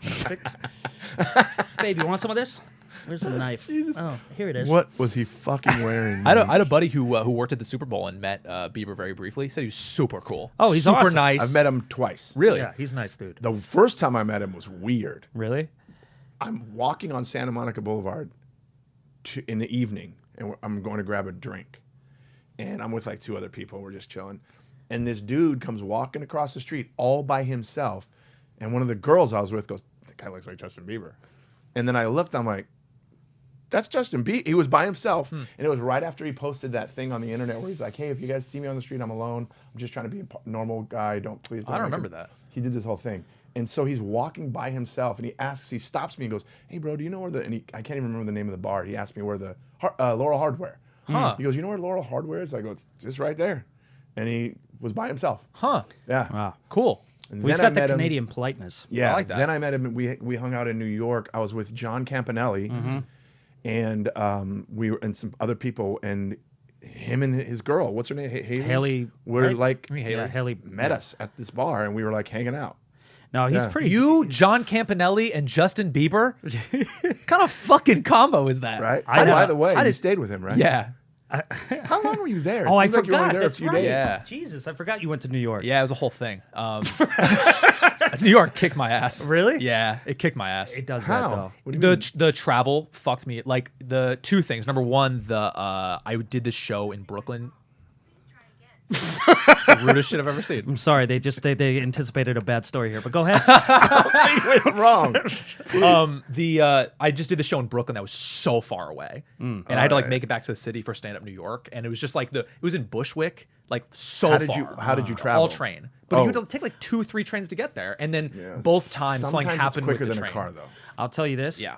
Babe, you want some of this? Where's the knife? Oh, here it is. What was he fucking wearing? I had a buddy who worked at the Super Bowl and met Bieber very briefly. He said he was super cool. Oh, he's super awesome. nice. I've met him twice. Really? Yeah, he's a nice dude. The first time I met him was weird. Really? I'm walking on Santa Monica Boulevard in the evening, and I'm going to grab a drink. And I'm with like two other people. We're just chilling. And this dude comes walking across the street all by himself. And one of the girls I was with goes, that guy looks like Justin Bieber. And then I looked, I'm like, that's Justin Bieber. He was by himself. And it was right after he posted that thing on the internet where he's like, hey, if you guys see me on the street, I'm alone. I'm just trying to be a normal guy. Please don't. I don't make remember it." that. He did this whole thing. And so he's walking by himself, and he stops me and goes, hey, bro, do you know where I can't even remember the name of the bar. He asked me where the, Laurel Hardware. Huh. He goes, you know where Laurel Hardware is? I go, it's just right there. And he was by himself. Huh. Yeah. Wow. Cool. And Well, he's then I got the met him- Canadian politeness. Yeah. I like that. Then I met him, and we hung out in New York. I was with John Campanelli, and we were, and some other people, and him and his girl, what's her name? Haley, We're right? like, Yeah, Haley met us at this bar, and we were like hanging out. No, he's Yeah. pretty. You, John Campanelli, and Justin Bieber? kind of fucking combo is that? Right? I By just- the way, I you just- stayed with him, right? Yeah. How long were you there? It Oh, I seems like you were only forgot. there That's a few right. days. Yeah. Jesus, I forgot you went to New York. Yeah, it was a whole thing. New York kicked my ass. Really? Yeah, it kicked my ass. It does How? that though. What do you mean? The travel fucked me. Like the two things. Number one, I did this show in Brooklyn. It's the rudest shit I've ever seen. I'm sorry. They anticipated a bad story here, but go ahead. You went wrong. I just did the show in Brooklyn that was so far away, and I had to like make it back to the city for stand up New York, and it was just like it was in Bushwick, like so How did far. you- how did you travel? All train, but Oh. you had to take like 2-3 trains to get there, and then Yeah, both times something sometimes happened it's quicker with the than train. a car, though. I'll tell you this. Yeah.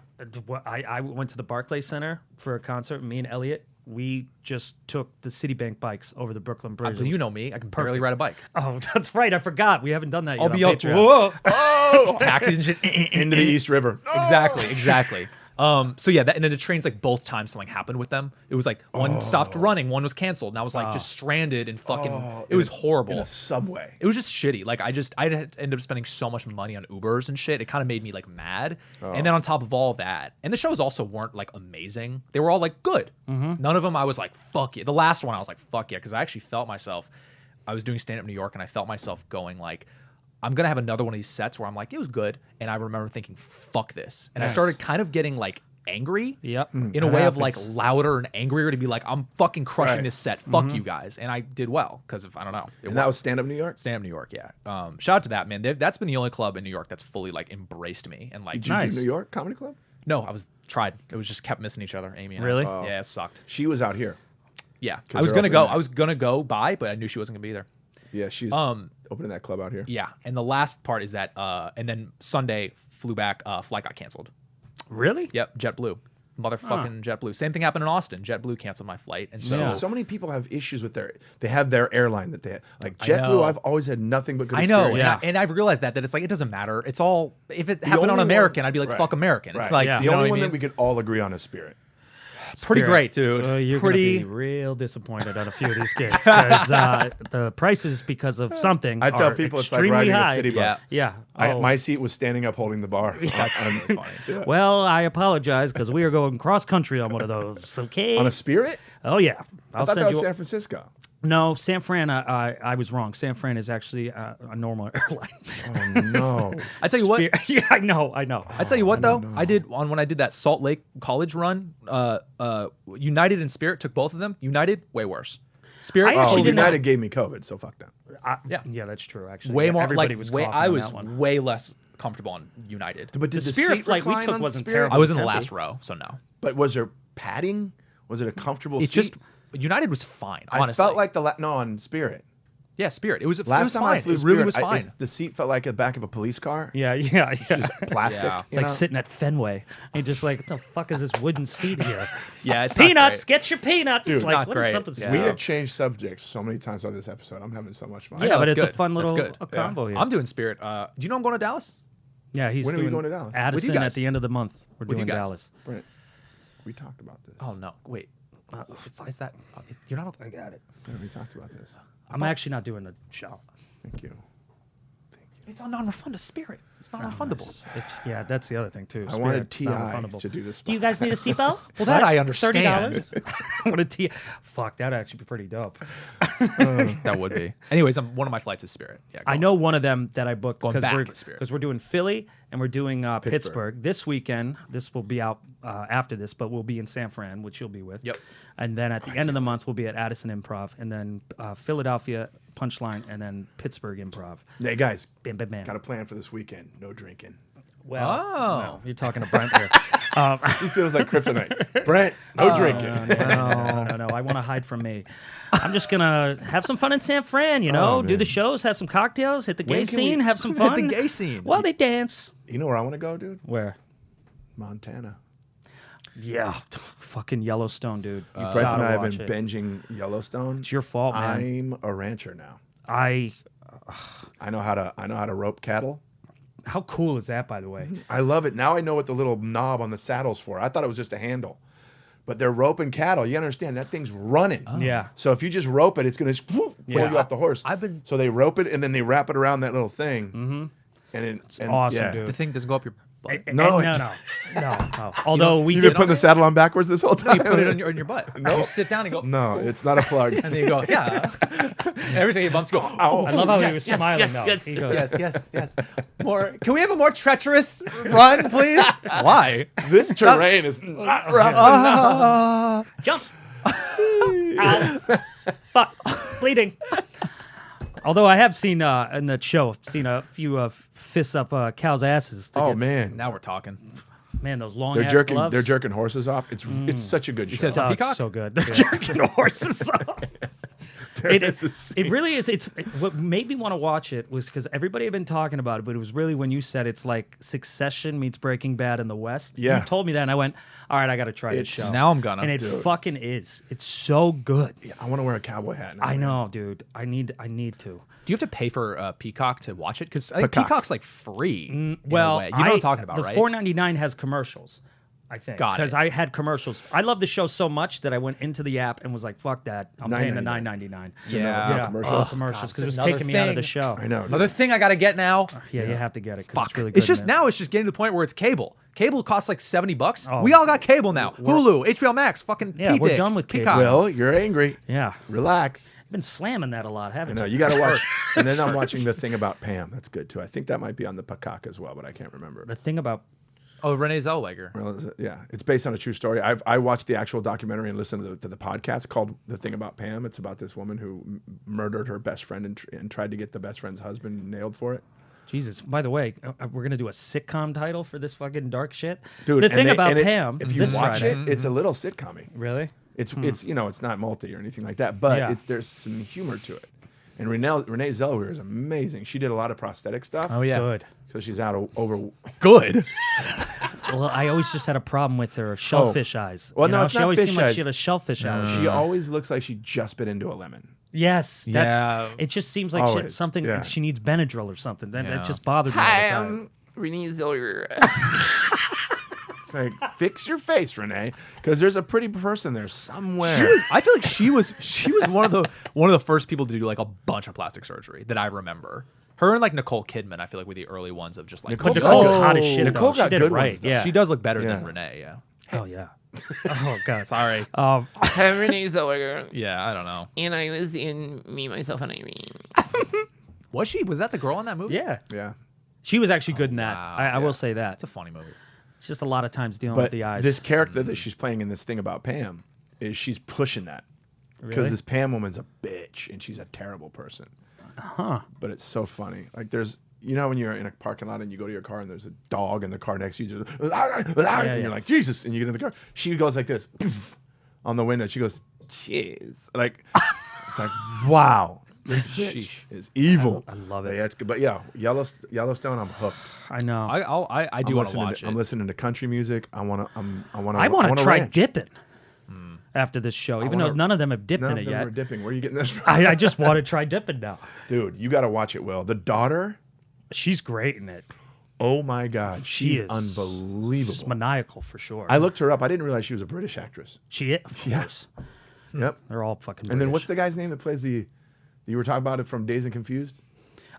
I went to the Barclays Center for a concert. Me and Elliot, we just took the Citibank bikes over the Brooklyn Bridge. But you know me, I can barely Perfect. ride a bike. Oh, that's right. I forgot. We haven't done that yet. I'll be on up Patreon. whoa, taxis and shit Into the East River. Exactly. So yeah, and then the trains like both times something happened with them. It was like one stopped running, one was canceled, and I was like just stranded and fucking. It was horrible. In a subway. It was just shitty. Like I had ended up spending so much money on Ubers and shit. It kind of made me like mad. And then on top of all that, and the shows also weren't like amazing. They were all like good. None of them I was like fuck yeah. The last one I was like fuck yeah, because I actually felt myself. I was doing stand up in New York, and I felt myself going like, I'm gonna have another one of these sets where I'm like, it was good, and I remember thinking, "Fuck this," and I started kind of getting like angry, in a way of like louder and angrier to be like, I'm fucking crushing this set, fuck you guys, and I did well because I don't know. And that was stand up New York. Stand up New York, yeah. Shout out to that man. That's been the only club in New York that's fully like embraced me and like. Did you do New York Comedy Club? No, I was tried. It was just kept missing each other. Amy and Really? I. Yeah, it sucked. She was out here. Yeah, 'Cause I was they're gonna opening go. that. I was gonna go by, but I knew she wasn't gonna be there. Yeah, she's opening that club out here. Yeah, and the last part is that, and then Sunday flew back. Flight got canceled. Really? Yep, JetBlue, motherfucking JetBlue. Same thing happened in Austin. JetBlue canceled my flight, and so So many people have issues with they have their airline that they have. Like JetBlue, I've always had nothing but good I know, experience. and I've realized that it's like it doesn't matter. It's all if it The happened on only American, one- I'd be like right, fuck American. It's right. like Yeah. you The know only what one I that mean? we could all agree on is Spirit. Pretty great, dude. You're Pretty. gonna be real disappointed on a few of these gigs because the prices, because of something, I tell are people it's like extremely riding high. a city bus. Yeah. My seat was standing up holding the bar. That's really funny. Yeah. Well, I apologize because we are going cross country on one of those. Okay. On a Spirit? Oh yeah. I I'll thought send that was you. San Francisco. No, San Fran. I was wrong. San Fran is actually a normal airline. Oh no. I tell you what. Yeah, I know. I tell you what though, I did when I did that Salt Lake College run. United and Spirit took both of them. United way worse. Spirit I actually Oh, didn't know- United gave me COVID, so fuck them. Yeah, that's true. Actually, way Yeah, more Everybody like was way. coughing I on was that one. way less comfortable on United. But did the Spirit seat flight we recline took on wasn't Spirit? terrible. I was in the Tempe. last row, so no. But was there padding? Was it a comfortable It's seat? just United was fine. I Honestly, felt like no on Spirit. yeah, Spirit. It was Last time fine. I flew It really Spirit, was fine. the seat felt like the back of a police car. Yeah. Plastic. Yeah. you It's like know? sitting at Fenway. And you're just like, what the fuck is this wooden seat here? yeah, it's not Peanuts, great. get your peanuts. Dude, like, not what is great. up with this? Yeah. We have changed subjects so many times on this episode. I'm having so much fun. I Yeah, know, but it's it's a good. fun That's little good. a combo here. I'm doing Spirit. Do you know I'm going to Dallas? Yeah, he's When are we doing going to Dallas? Addison guys. at the end of the month. We're With you doing guys. Dallas. Brent, we talked about this. Oh no, wait. Is that you're not? I got it. Yeah, we talked about this. I'm actually not doing the show. Thank you. It's not non-refundable. Spirit. It's not refundable. Yeah, that's the other thing too. I wanted Spirit, T.I. non-refundable. to do this. Do you guys need a seatbelt? Well, that I understand. $30? What a T. Fuck, that'd actually be pretty dope. That would be. Anyways, one of my flights is Spirit. Yeah, I know one of them that I booked Going because back we're with Spirit. because we're doing Philly and we're doing Pittsburgh this weekend. This will be out after this, but we'll be in San Fran, which you'll be with. Yep. And then at the end of the month, we'll be at Addison Improv, and then Philadelphia Punchline, and then Pittsburgh Improv. Hey guys, Bam, bam, bam. got a plan for this weekend. No drinking. Well, Oh. no, you're talking to Brent here. He feels like kryptonite. Brent, no drinking. No. I want to hide from me. I'm just gonna have some fun in San Fran. You know, Oh, do man. the shows, have some cocktails, hit the gay When can we- scene, have some Hit fun. the gay scene. Well, they dance. You know where I want to go, dude? Where? Montana. Yeah, fucking Yellowstone, dude. You Brent and gotta I have watch been it. binging Yellowstone. It's your fault, man. I'm a rancher now. I. I know how to rope cattle. How cool is that, by the way? I love it. Now I know what the little knob on the saddle's for. I thought it was just a handle. But they're roping cattle. You understand that thing's running. Yeah. So if you just rope it, it's going to pull Yeah. you off the horse. I've been- So they rope it and then they wrap it around that little thing. Mm-hmm. And it's awesome, dude. The thing doesn't go up your butt. No, no. Although we You've did been putting the saddle on backwards this whole time. You put it on your butt. No. You sit down and go. No, it's not a plug. And then you go, yeah. Every time you bumps, you go. Ow. I love how he was smiling though. He goes, Yes. More. Can we have a more treacherous run, please? Why? This terrain is not rough. jump. Ow. Fuck. Bleeding. Although I have seen in that show, seen a few fists up cows' asses. Oh man, Now we're talking. Man, those long they're ass jerking. gloves. They're jerking horses off. It's such a good show. said it's on Oh, it's Peacock? so good. Jerking horses off. It really is. What made me want to watch it was because everybody had been talking about it, but it was really when you said it's like Succession meets Breaking Bad in the West. Yeah. You told me that, and I went, all right, I got to try this It's- show. Now I'm gonna. And it Dude. fucking is. It's so good. I want to wear a cowboy hat. Now, I man. know, dude. I need to. Do you have to pay for Peacock to watch it? Because I think Peacock. Peacock's like free. in a Well, way. You know what I'm talking about, the right? $4.99 has commercials. I think. Got Because it. I had commercials. I love the show so much that I went into the app and was like, fuck that. I'm paying the $9.99. $9.99. Yeah. commercials. Commercials. Because it was another taking me out of the thing. show. I know. Another thing I gotta get now. Yeah, you have to get it. 'Cause Fuck. It's really good. It's just in it. now. It's just getting to the point where it's cable. Cable costs like $70. Oh. We all got cable now. Hulu, HBO Max, fucking Yeah, we're P-Dick, done with cable. Peacock. Will, you're angry. Yeah. Relax. You've been slamming that a lot, I haven't know. you? You got to watch. And then I'm watching The Thing About Pam. That's good too. I think that might be on the Peacock as well, but I can't remember. The thing about Oh, Renee Zellweger. Well, yeah, it's based on a true story. I watched the actual documentary and listened to the podcast called "The Thing About Pam." It's about this woman who murdered her best friend and tried to get the best friend's husband nailed for it. Jesus. By the way, we're gonna do a sitcom title for this fucking dark shit. Dude, The and thing they- about and it- Pam. if you this watch Friday, it, it's a little sitcom-y. really. It's it's not multi or anything like that, but Yeah. there's some humor to it. And Renee Zellweger is amazing. She did a lot of prosthetic stuff. Oh yeah. Good. So she's out over. Good. Well, I always just had a problem with her shellfish eyes. Well, You no, know? it's she not always fish seemed like eyes. she had a shellfish eye. She always looks like she just bit into a lemon. Yes, that's, Yeah. it just seems like Always, something. yeah. She needs Benadryl or something. That Yeah. just bothered me all the time. Renee Zellweger. It's like, fix your face, Renee, because there's a pretty person there somewhere. I feel like she was one of the first people to do like a bunch of plastic surgery that I remember. Her and like Nicole Kidman, I feel like were the early ones of just like. Nicole But Nicole's Oh, hot as shit. Nicole though. got she did good it right. ones, though. Yeah. She does look better than Yeah. Renee. Yeah. Oh yeah. Oh god. Sorry. I'm Renee Zellweger. Yeah, I don't know. And I was in Me, Myself, and Irene. Was she? Was that the girl in that movie? Yeah. Yeah, She was actually good in that. wow. I will say that. It's a funny movie. It's just a lot of times dealing with but the eyes. this character that she's playing in this thing about Pam is she's pushing that because Really? this Pam woman's a bitch and she's a terrible person. Huh. But it's so funny. Like there's, when you're in a parking lot and you go to your car and there's a dog in the car next to you, just, and yeah. you're like, Jesus, and you get in the car. She goes like this, poof, on the window. She goes, jeez. Like, it's like, wow. This bitch is evil. I love it. Yeah, it's good. But yeah, Yellowstone, I'm hooked. I know. I do want to watch I'm it. listening to country music. I want I want to try ranch. dipping after this show, even though wanna- none of them have dipped None in of it them are yet. dipping. Where are you getting this from? I just want to try dipping now. Dude, you got to watch it, Will. The daughter, She's great in it. oh my God. She She's is unbelievable. She's maniacal for sure. I looked her up. I didn't realize she was a British actress. She is. Of course. Yep. They're all fucking. And then what's British. the guy's name that plays you were talking about it from Dazed and Confused?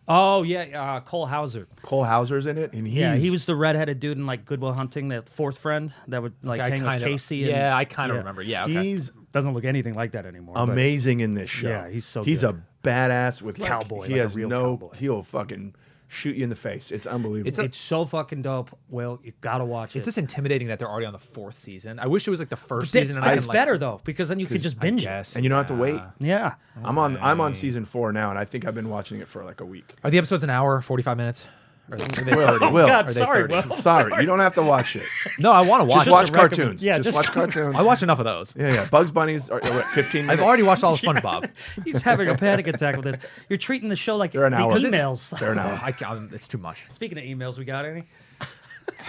Oh yeah, Cole Hauser. Cole Hauser's in it, and He was the redheaded dude in like Good Will Hunting, that fourth friend that would like hang with Casey. And, Yeah, I kind of remember. Yeah. Okay. He's doesn't look anything like that anymore. but- amazing in this show. Yeah, he's so He's good. a badass with like, Cowboy, He like a has real no. cowboy. He'll fucking shoot you in the face. It's unbelievable. It's so fucking dope. Will, you gotta watch it. It's just intimidating that they're already on the 4th season. I wish it was like the first That's, season. And I that's can, better though, because then you can just binge it. guess. and you don't have to wait. Yeah. I'm on season 4 now, and I think I've been watching it for like a week. Are the episodes an hour, 45 minutes? Or are they 30? Will, God, Are they sorry, 30? Will. sorry, you don't have to watch it. No, I want to watch Just it. watch a recommend- cartoons. yeah, just just watch cartoons. I watch enough of those. Yeah. Bugs Bunny's are what, 15 minutes. I've already watched all of SpongeBob. He's having a panic attack with this. You're treating the show like They're an the hour. emails. They're an hour. It's too much. Speaking of emails, we got any?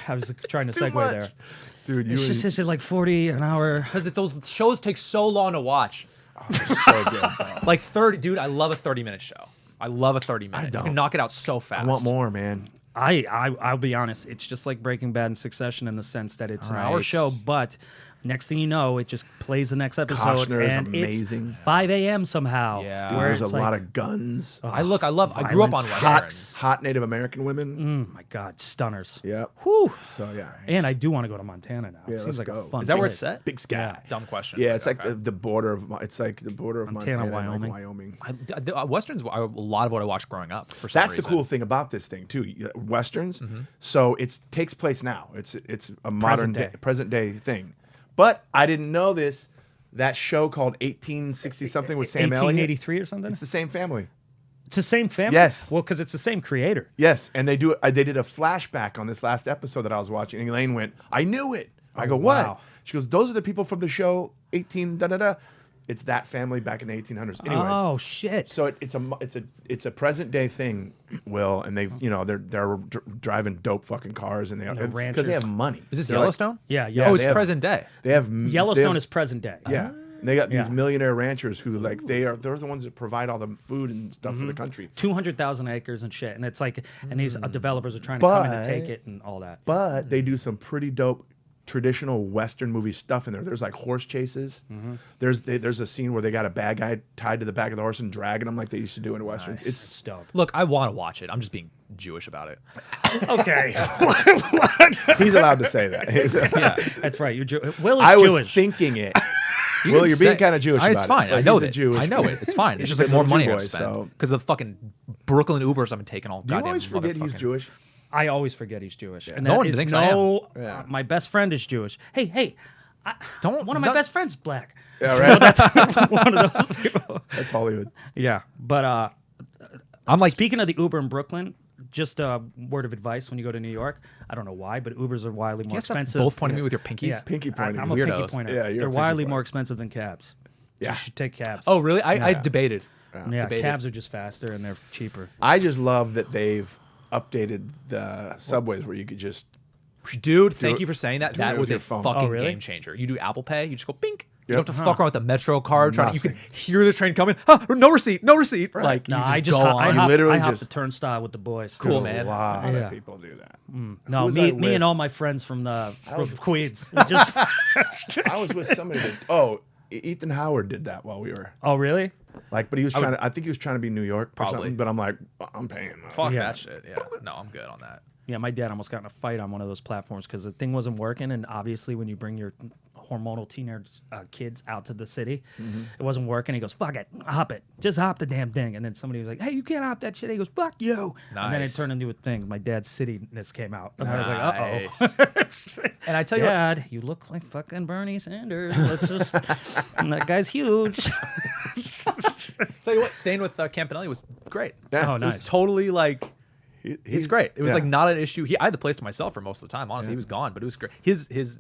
I was trying to Too segue much. there. Dude, you It's just it's like 40 an hour. Because those shows take so long to watch. so good. Bro. Like 30, dude. I love a 30-minute show. I love a 30-minute. You don't. can knock it out so fast. I want more, man. I'll be honest. It's just like Breaking Bad and Succession in the sense that it's an hour Right. show, but next thing you know, it just plays the next episode. Costner is and amazing. It's 5 a.m. somehow. Yeah. Dude, where there's a it's lot like, of guns. I grew up on hot, westerns. hot Native American women. oh my God, stunners. Yep. Whew. So yeah. And I do want to go to Montana now. Yeah, It seems let's like go. a fun. Is that where place. it's set? Big sky. Dumb question. Yeah, it's like Okay. the border of Montana, Wyoming. and, like, Wyoming. Westerns are a lot of what I watched growing up. For some That's the reason. cool thing about this thing too. Westerns. So it takes place now. It's a modern day, present day thing. But I didn't know this. That show called 1860 something with Sam Elliott. 1883 or something. It's the same family. It's the same family. Yes. Well, because it's the same creator. Yes, and they did a flashback on this last episode that I was watching. And Elaine went, "I knew it." I go, "What?" wow. She goes, "Those are the people from the show 18 da da da." It's that family back in the 1800s. Anyways, Oh shit. so it's a present day thing, Will, and they're driving dope fucking cars and because ranchers. they have money. Is this They're like- Yellowstone? Yeah. Yeah, Oh, they it's have- present day. They have Yellowstone is present day. yeah. They got these Yeah. millionaire ranchers who they're the ones that provide all the food and stuff for the country. 200,000 acres and shit, and it's like, and these developers are trying to come in and take But- it and all that. But they do some pretty dope traditional Western movie stuff in there. There's like horse chases. There's a scene where they got a bad guy tied to the back of the horse and dragging him like they used to do in Westerns. It's Dope. Look, I want to watch it. I'm just being Jewish about it. Okay. he's allowed to say that. Yeah, that's right. You're Will is I was Jewish. thinking it. You Well, can you're being say- kind of Jewish. It's about fine. It. Like, I know he's a that. Jewish. I know it. It's fine. It's He's just a like more little money Jew I boy, spend so- because of the fucking Brooklyn Ubers I've been taking all Do you goddamn. always forget he's motherfucking- Jewish? I always forget he's Jewish. And No that one is thinks I am. Yeah. my best friend is Jewish. Hey, Don't one of my not- best friends black. Yeah, right. One of those people. That's Hollywood. Yeah, but I'm like, speaking of the Uber in Brooklyn, just a word of advice when you go to New York. I don't know why, but Ubers are wildly more you guys stop expensive. both pointing at me with your pinkies. Yeah. Pinky pointing. I'm a Weirdos. pinky pointer. Yeah, you're a They're pinky wildly pointer. more expensive than cabs. Yeah. You should take cabs. Oh, really? I Yeah. debated. yeah, debated. cabs are just faster and they're cheaper. I just love that they've updated the subways where you could just. Dude, thank you for saying that. do it That with was your a phone. fucking Oh, really? game changer. You do Apple Pay, you just go bink. You Yep. don't have to fuck around with the Metro card. You can Nothing. hear the train coming. Huh, no receipt, no receipt. Like, No, you I just just go hop, I on. hop, literally I hop just- the turnstile with the boys. Cool, A man. lot Yeah. of people do that. No, was me I and with? all my friends from Queens. We just, I was with somebody. Ethan Howard did that while we were oh, really? like, but he was trying to. I think he was trying to be New York or Probably. something. But I'm like, I'm paying. Fuck Yeah. that shit. Yeah. No, I'm good on that. Yeah, my dad almost got in a fight on one of those platforms because the thing wasn't working. And obviously, when you bring your hormonal teenage kids out to the city, it wasn't working. He goes, "Fuck it, hop it, just hop the damn thing." And then somebody was like, "Hey, you can't hop that shit." He goes, "Fuck you," and then it Nice. turned into a thing. My dad's cityness came out, and I was like, "Uh oh." And I tell you what, Dad, you look like fucking Bernie Sanders. Let's just. And that guy's huge. tell you what, staying with Campanelli was great. Yeah. Oh, It was nice. totally like it's great. It was yeah. like not an issue. I had the place to myself for most of the time. Honestly, he was gone, but it was great. His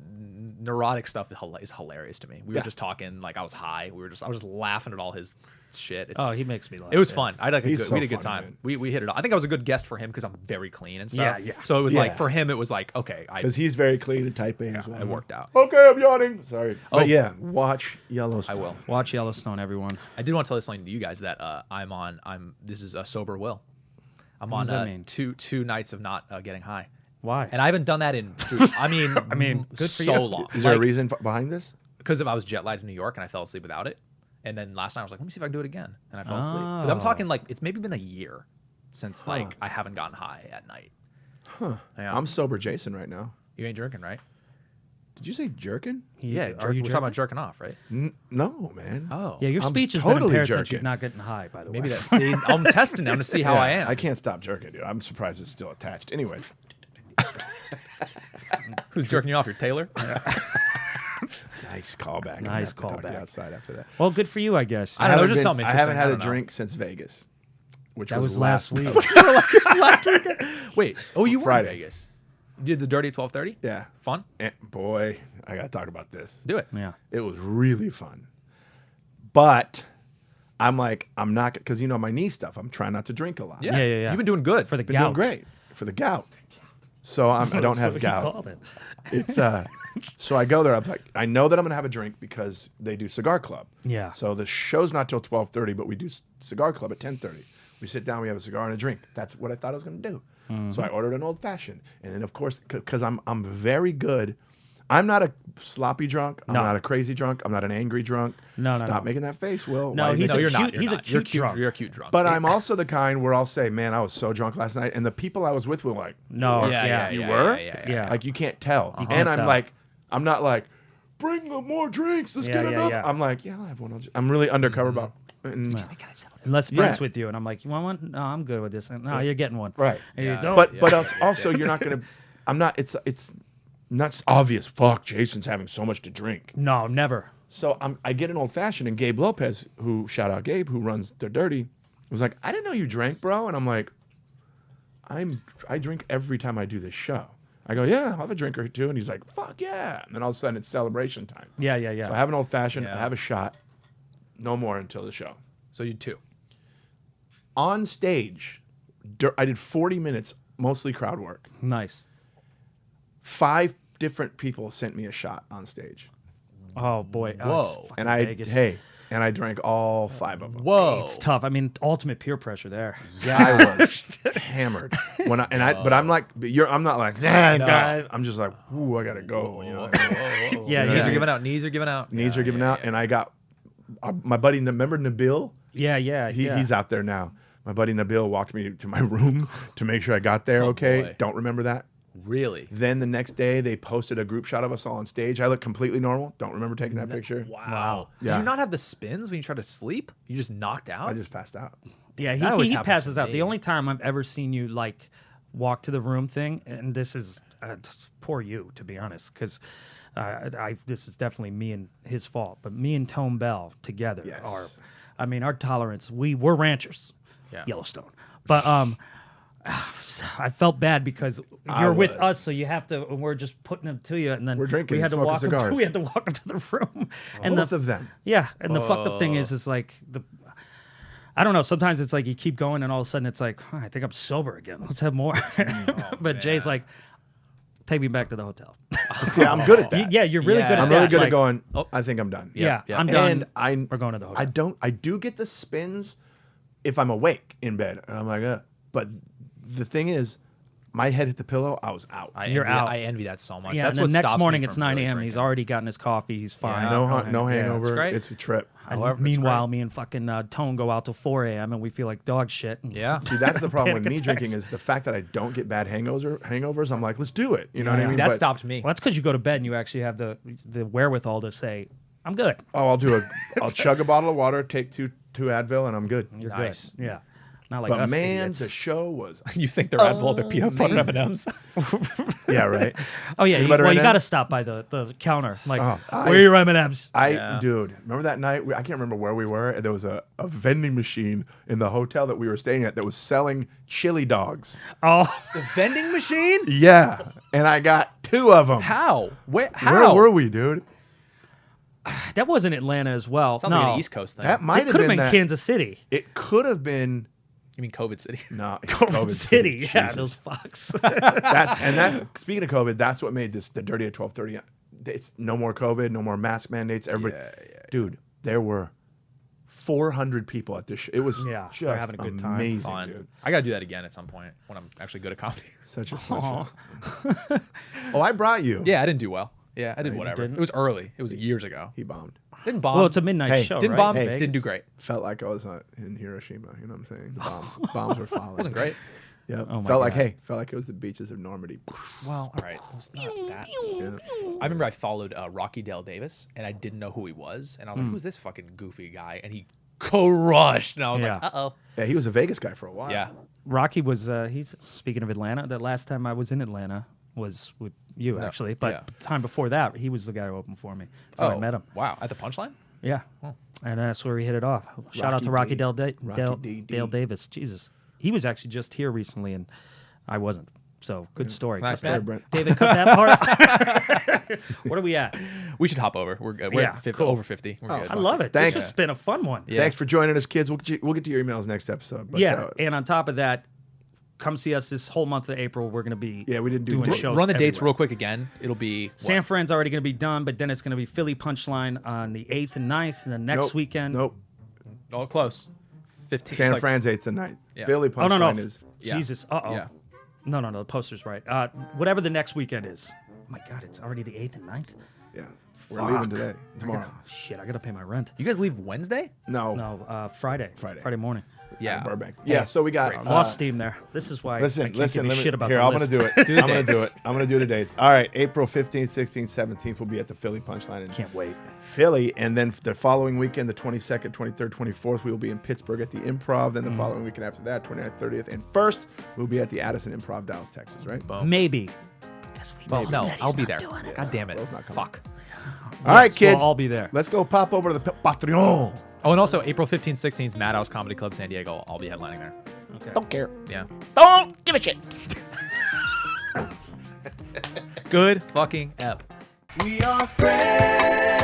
neurotic stuff is hilarious to me. We were Yeah. just talking like I was high. I was just laughing at all his shit. It's, Oh, he makes me laugh. It was yeah. fun. I had like He's we so had a good funny, time. man. We hit it off. I think I was a good guest for him because I'm very clean and stuff. Yeah, yeah. So it was Yeah. like for him, it was like okay, Because he's very clean and type A as well. it worked out. Okay, I'm yawning. Sorry. Oh. But yeah, watch Yellowstone. I will. Watch Yellowstone, everyone. I did want to tell this something to you guys that this is a sober Will. I'm on does that mean? two nights of not getting high. Why? And I haven't done that in, dude, I mean, good for so you. long. Is there a reason behind this? Because I was jet lagged in New York and I fell asleep without it. And then last night I was like, let me see if I can do it again. And I fell asleep. But I'm talking like, it's maybe been a year since like I haven't gotten high at night. Huh. Yeah. I'm sober Jason right now. You ain't jerking, right? Did you say jerking? Yeah, Are you we're talking jerking? about jerking off, right? No, man. Oh. Yeah, your I'm speech has totally been impaired since jerking. you're not getting high, by the way. Maybe that's, see, I'm testing them to see how I am. I can't stop jerking, dude. I'm surprised it's still attached. Anyways. Who's jerking you off? Your tailor? Nice callback. I'm gonna Nice have to talk to you callback. outside after that. Well, good for you, I guess. I don't know, haven't just been- something I haven't interesting. had I a don't know. drink since Vegas, which That was last last week. Wait. Oh, you were Friday. in Vegas. You did the dirty at 12:30? Yeah. Fun? Boy, I got to talk about this. Do it. Yeah. It was really fun. But I'm like, I'm not, because you know my knee stuff. I'm trying not to drink a lot. Yeah. Yeah. You've been doing good. For the Been gout. doing great for the gout. So I don't have That's what he gout. called it. It's so I go there. I'm like, I know that I'm gonna have a drink because they do cigar club. Yeah. So the show's not till 12:30, but we do cigar club at 10:30. We sit down, we have a cigar and a drink. That's what I thought I was gonna do. So I ordered an old fashioned, and then of course, because I'm very good. I'm not a sloppy drunk. I'm No. not a crazy drunk. I'm not an angry drunk. No, no, Stop no. making that face, Will. No, Why are you he's No, making- you're not. cute- You're he's a not. You're cute cute drunk. You're a cute drunk. But I'm also the kind where I'll say, man, I was so drunk last night, and the people I was with were like, No, Yeah, yeah. yeah, were? Yeah. Like you can't tell. can't And I'm tell. like, I'm not like, bring more drinks. Let's Yeah, get yeah, enough. yeah. I'm like, yeah, I'll have one. I'm really undercover about. And, Unless Yeah. Brent's with you, and I'm like, you want one? No, I'm good with this. No, you're getting one. Right. And you Yeah. don't. But also you're not gonna. I'm not. It's not obvious. Fuck, Jason's having so much to drink. No, never. So I get an old fashioned, and Gabe Lopez, who shout out Gabe, who runs They're Dirty, was like, I didn't know you drank, bro. And I'm like, I drink every time I do this show. I go, yeah, I'll have a drink or two. And he's like, fuck yeah. And then all of a sudden it's celebration time. Yeah, yeah, yeah. So I have an old fashioned, Yeah. I have a shot, no more until the show. So you two. On stage, I did 40 minutes, mostly crowd work. Nice. 5 different people sent me a shot on stage. Oh boy. Oh, Whoa. it's fucking And Vegas. hey, and I drank all 5 of them. Whoa. It's tough. I mean, ultimate peer pressure there. I was hammered but I'm like, I'm not like, guys. I'm just like, ooh, I gotta go. You know what I mean? Yeah, Knees yeah. are giving out. Knees are giving out. Knees are giving out, and I got my buddy. Remember Nabil? Yeah. He's out there now. My buddy Nabil walked me to my room to make sure I got there. Okay, boy. don't remember that. Really? Then the next day they posted a group shot of us all on stage. I look completely normal. Don't remember taking that picture. Wow. Yeah. Did you not have the spins when you tried to sleep? You just knocked out? I just passed out. Yeah, That always he happens passes to out. me. The only time I've ever seen you like walk to the room thing, and this is poor you, to be honest, because this is definitely me and his fault. But me and Tone Bell together Yes. are, I mean, our tolerance. We're ranchers, Yeah. Yellowstone, but I felt bad because you're with us, so you have to. We're just putting them to you, and then We're drinking We had and to smoking walk. cigars. We had to walk into the room, and Both of them. Yeah, and the fucked up thing is like I don't know. Sometimes it's like you keep going, and all of a sudden it's like, I think I'm sober again. Let's have more. But Jay's like, take me back to the hotel. Yeah, I'm good at that. Yeah, you're really Yeah. good at I'm that. really good like, at going. I think I'm done. Yeah, Yeah. I'm done. And We're going to the hotel. I do get the spins if I'm awake in bed, and I'm like, but the thing is, my head hit the pillow. I was out. You're out. I envy that so much. Yeah, That's and what the next stops me morning from it's 9 really a.m. He's drinking. already gotten his coffee. He's fine. no Yeah, hangover. great. It's a trip. And However, meanwhile, me and fucking Tone go out till 4 a.m. and we feel like dog shit. Yeah. See, that's the problem with Panic me attacks. drinking is the fact that I don't get bad hangovers. I'm like, let's do it. You know what I See, mean? that But- stopped me. Well, that's because you go to bed and you actually have the wherewithal to say, I'm good. Oh, I'll chug a bottle of water, take two Advil, and I'm good. You're Nice. good. Yeah. Not like But us man, idiots. the show was You think they're Red Bull, they're peanut butter M&Ms. yeah, right. Oh yeah, Peanut butter well you M&M? got to stop by the counter. Like, Oh, where are your M&Ms? Dude, remember that night? I can't remember where we were. And there was a vending machine in the hotel that we were staying at that was selling chili dogs. Oh, The vending machine? Yeah, and I got 2 of them. How? How? Where were we, dude? that wasn't Atlanta as well. Sounds no, like an East Coast thing. That might it could have been that. Kansas City. It could have been. You mean COVID City? No, COVID City. Yeah, Jesus. those fucks. Speaking of COVID, that's what made the Dirty at 12:30. It's no more COVID, no more mask mandates. Everybody, dude, there were 400 people at this show. It was Yeah, just they're having a good time. amazing, Fun. dude. I got to do that again at some point when I'm actually good at comedy. Such a fun show. Oh, I brought you. Yeah, I didn't do well. Yeah, I did whatever. didn't? It was early. It was years ago. He bombed. Didn't bomb. Well, it's a midnight Hey, show, didn't right? bomb. Vegas? Didn't do great. Felt like I was in Hiroshima. You know what I'm saying? The bombs were falling. Wasn't great. Yeah. Oh my felt like God. felt like it was the beaches of Normandy. Well, all right. It was not that. Yeah. I remember I followed Rocky Dale Davis, and I didn't know who he was, and I was like, "Who's this fucking goofy guy?" And he crushed, and I was Yeah. like, "Uh oh." Yeah, he was a Vegas guy for a while. Yeah. Rocky was. He's speaking of Atlanta. The last time I was in Atlanta was with you actually, but yeah. the time before that, he was the guy who opened for me. That's how I met him. Wow. At the Punchline? Yeah, and that's where we hit it off. Shout out to Rocky D. Dale, Rocky Dale Davis. Jesus, he was actually just here recently, and I wasn't. So good story. Nice, Cut that- Brent. David, cut that part. What are we at? We should hop over. We're good. We're Yeah, at 50, cool. over 50. We're good. I love it. Thanks. This has been a fun one. Yeah. Thanks for joining us, kids. We'll get to your emails next episode. But, Yeah, and on top of that, come see us this whole month of April. We're going to be Yeah, we didn't do doing dates. shows. Run the dates everywhere. real quick again. It'll be what? San Fran's already going to be done, but then it's going to be Philly Punchline on the 8th and 9th, and the next Nope. weekend. Nope. Oh, close. 15. San it's like- Fran's 8th and 9th. Yeah. Philly Oh, no, Punchline no. is. Yeah. Jesus. Uh-oh. Yeah. No, the poster's right. Whatever the next weekend is. Oh, my God, it's already the 8th and 9th? Yeah. We're Fuck. leaving today. Tomorrow. Shit, I got to pay my rent. You guys leave Wednesday? No. No, Friday. Friday. Friday morning. Yeah. Burbank. Yeah, so we got. Lost steam there. This is why I Listen, can't listen. give a Let me, shit about here, the I'm list. going to do it. Do the I'm going to dates. do it. I'm going to do the dates. All right. April 15th, 16th, 17th, we'll be at the Philly Punchline in Can't wait. Philly. And then the following weekend, the 22nd, 23rd, 24th, we will be in Pittsburgh at the Improv. Then the following weekend after that, 29th, 30th. And first, we'll be at the Addison Improv, Dallas, Texas, right? Maybe. Well, no, I'll be there. God damn it. Will's not coming. Fuck. All right, kids. We'll all be there. Let's go pop over to the Patreon. Oh, and also April 15th, 16th, Madhouse Comedy Club, San Diego. I'll be headlining there. Okay. Don't care. Yeah. Don't give a shit. Good fucking ep. We are friends.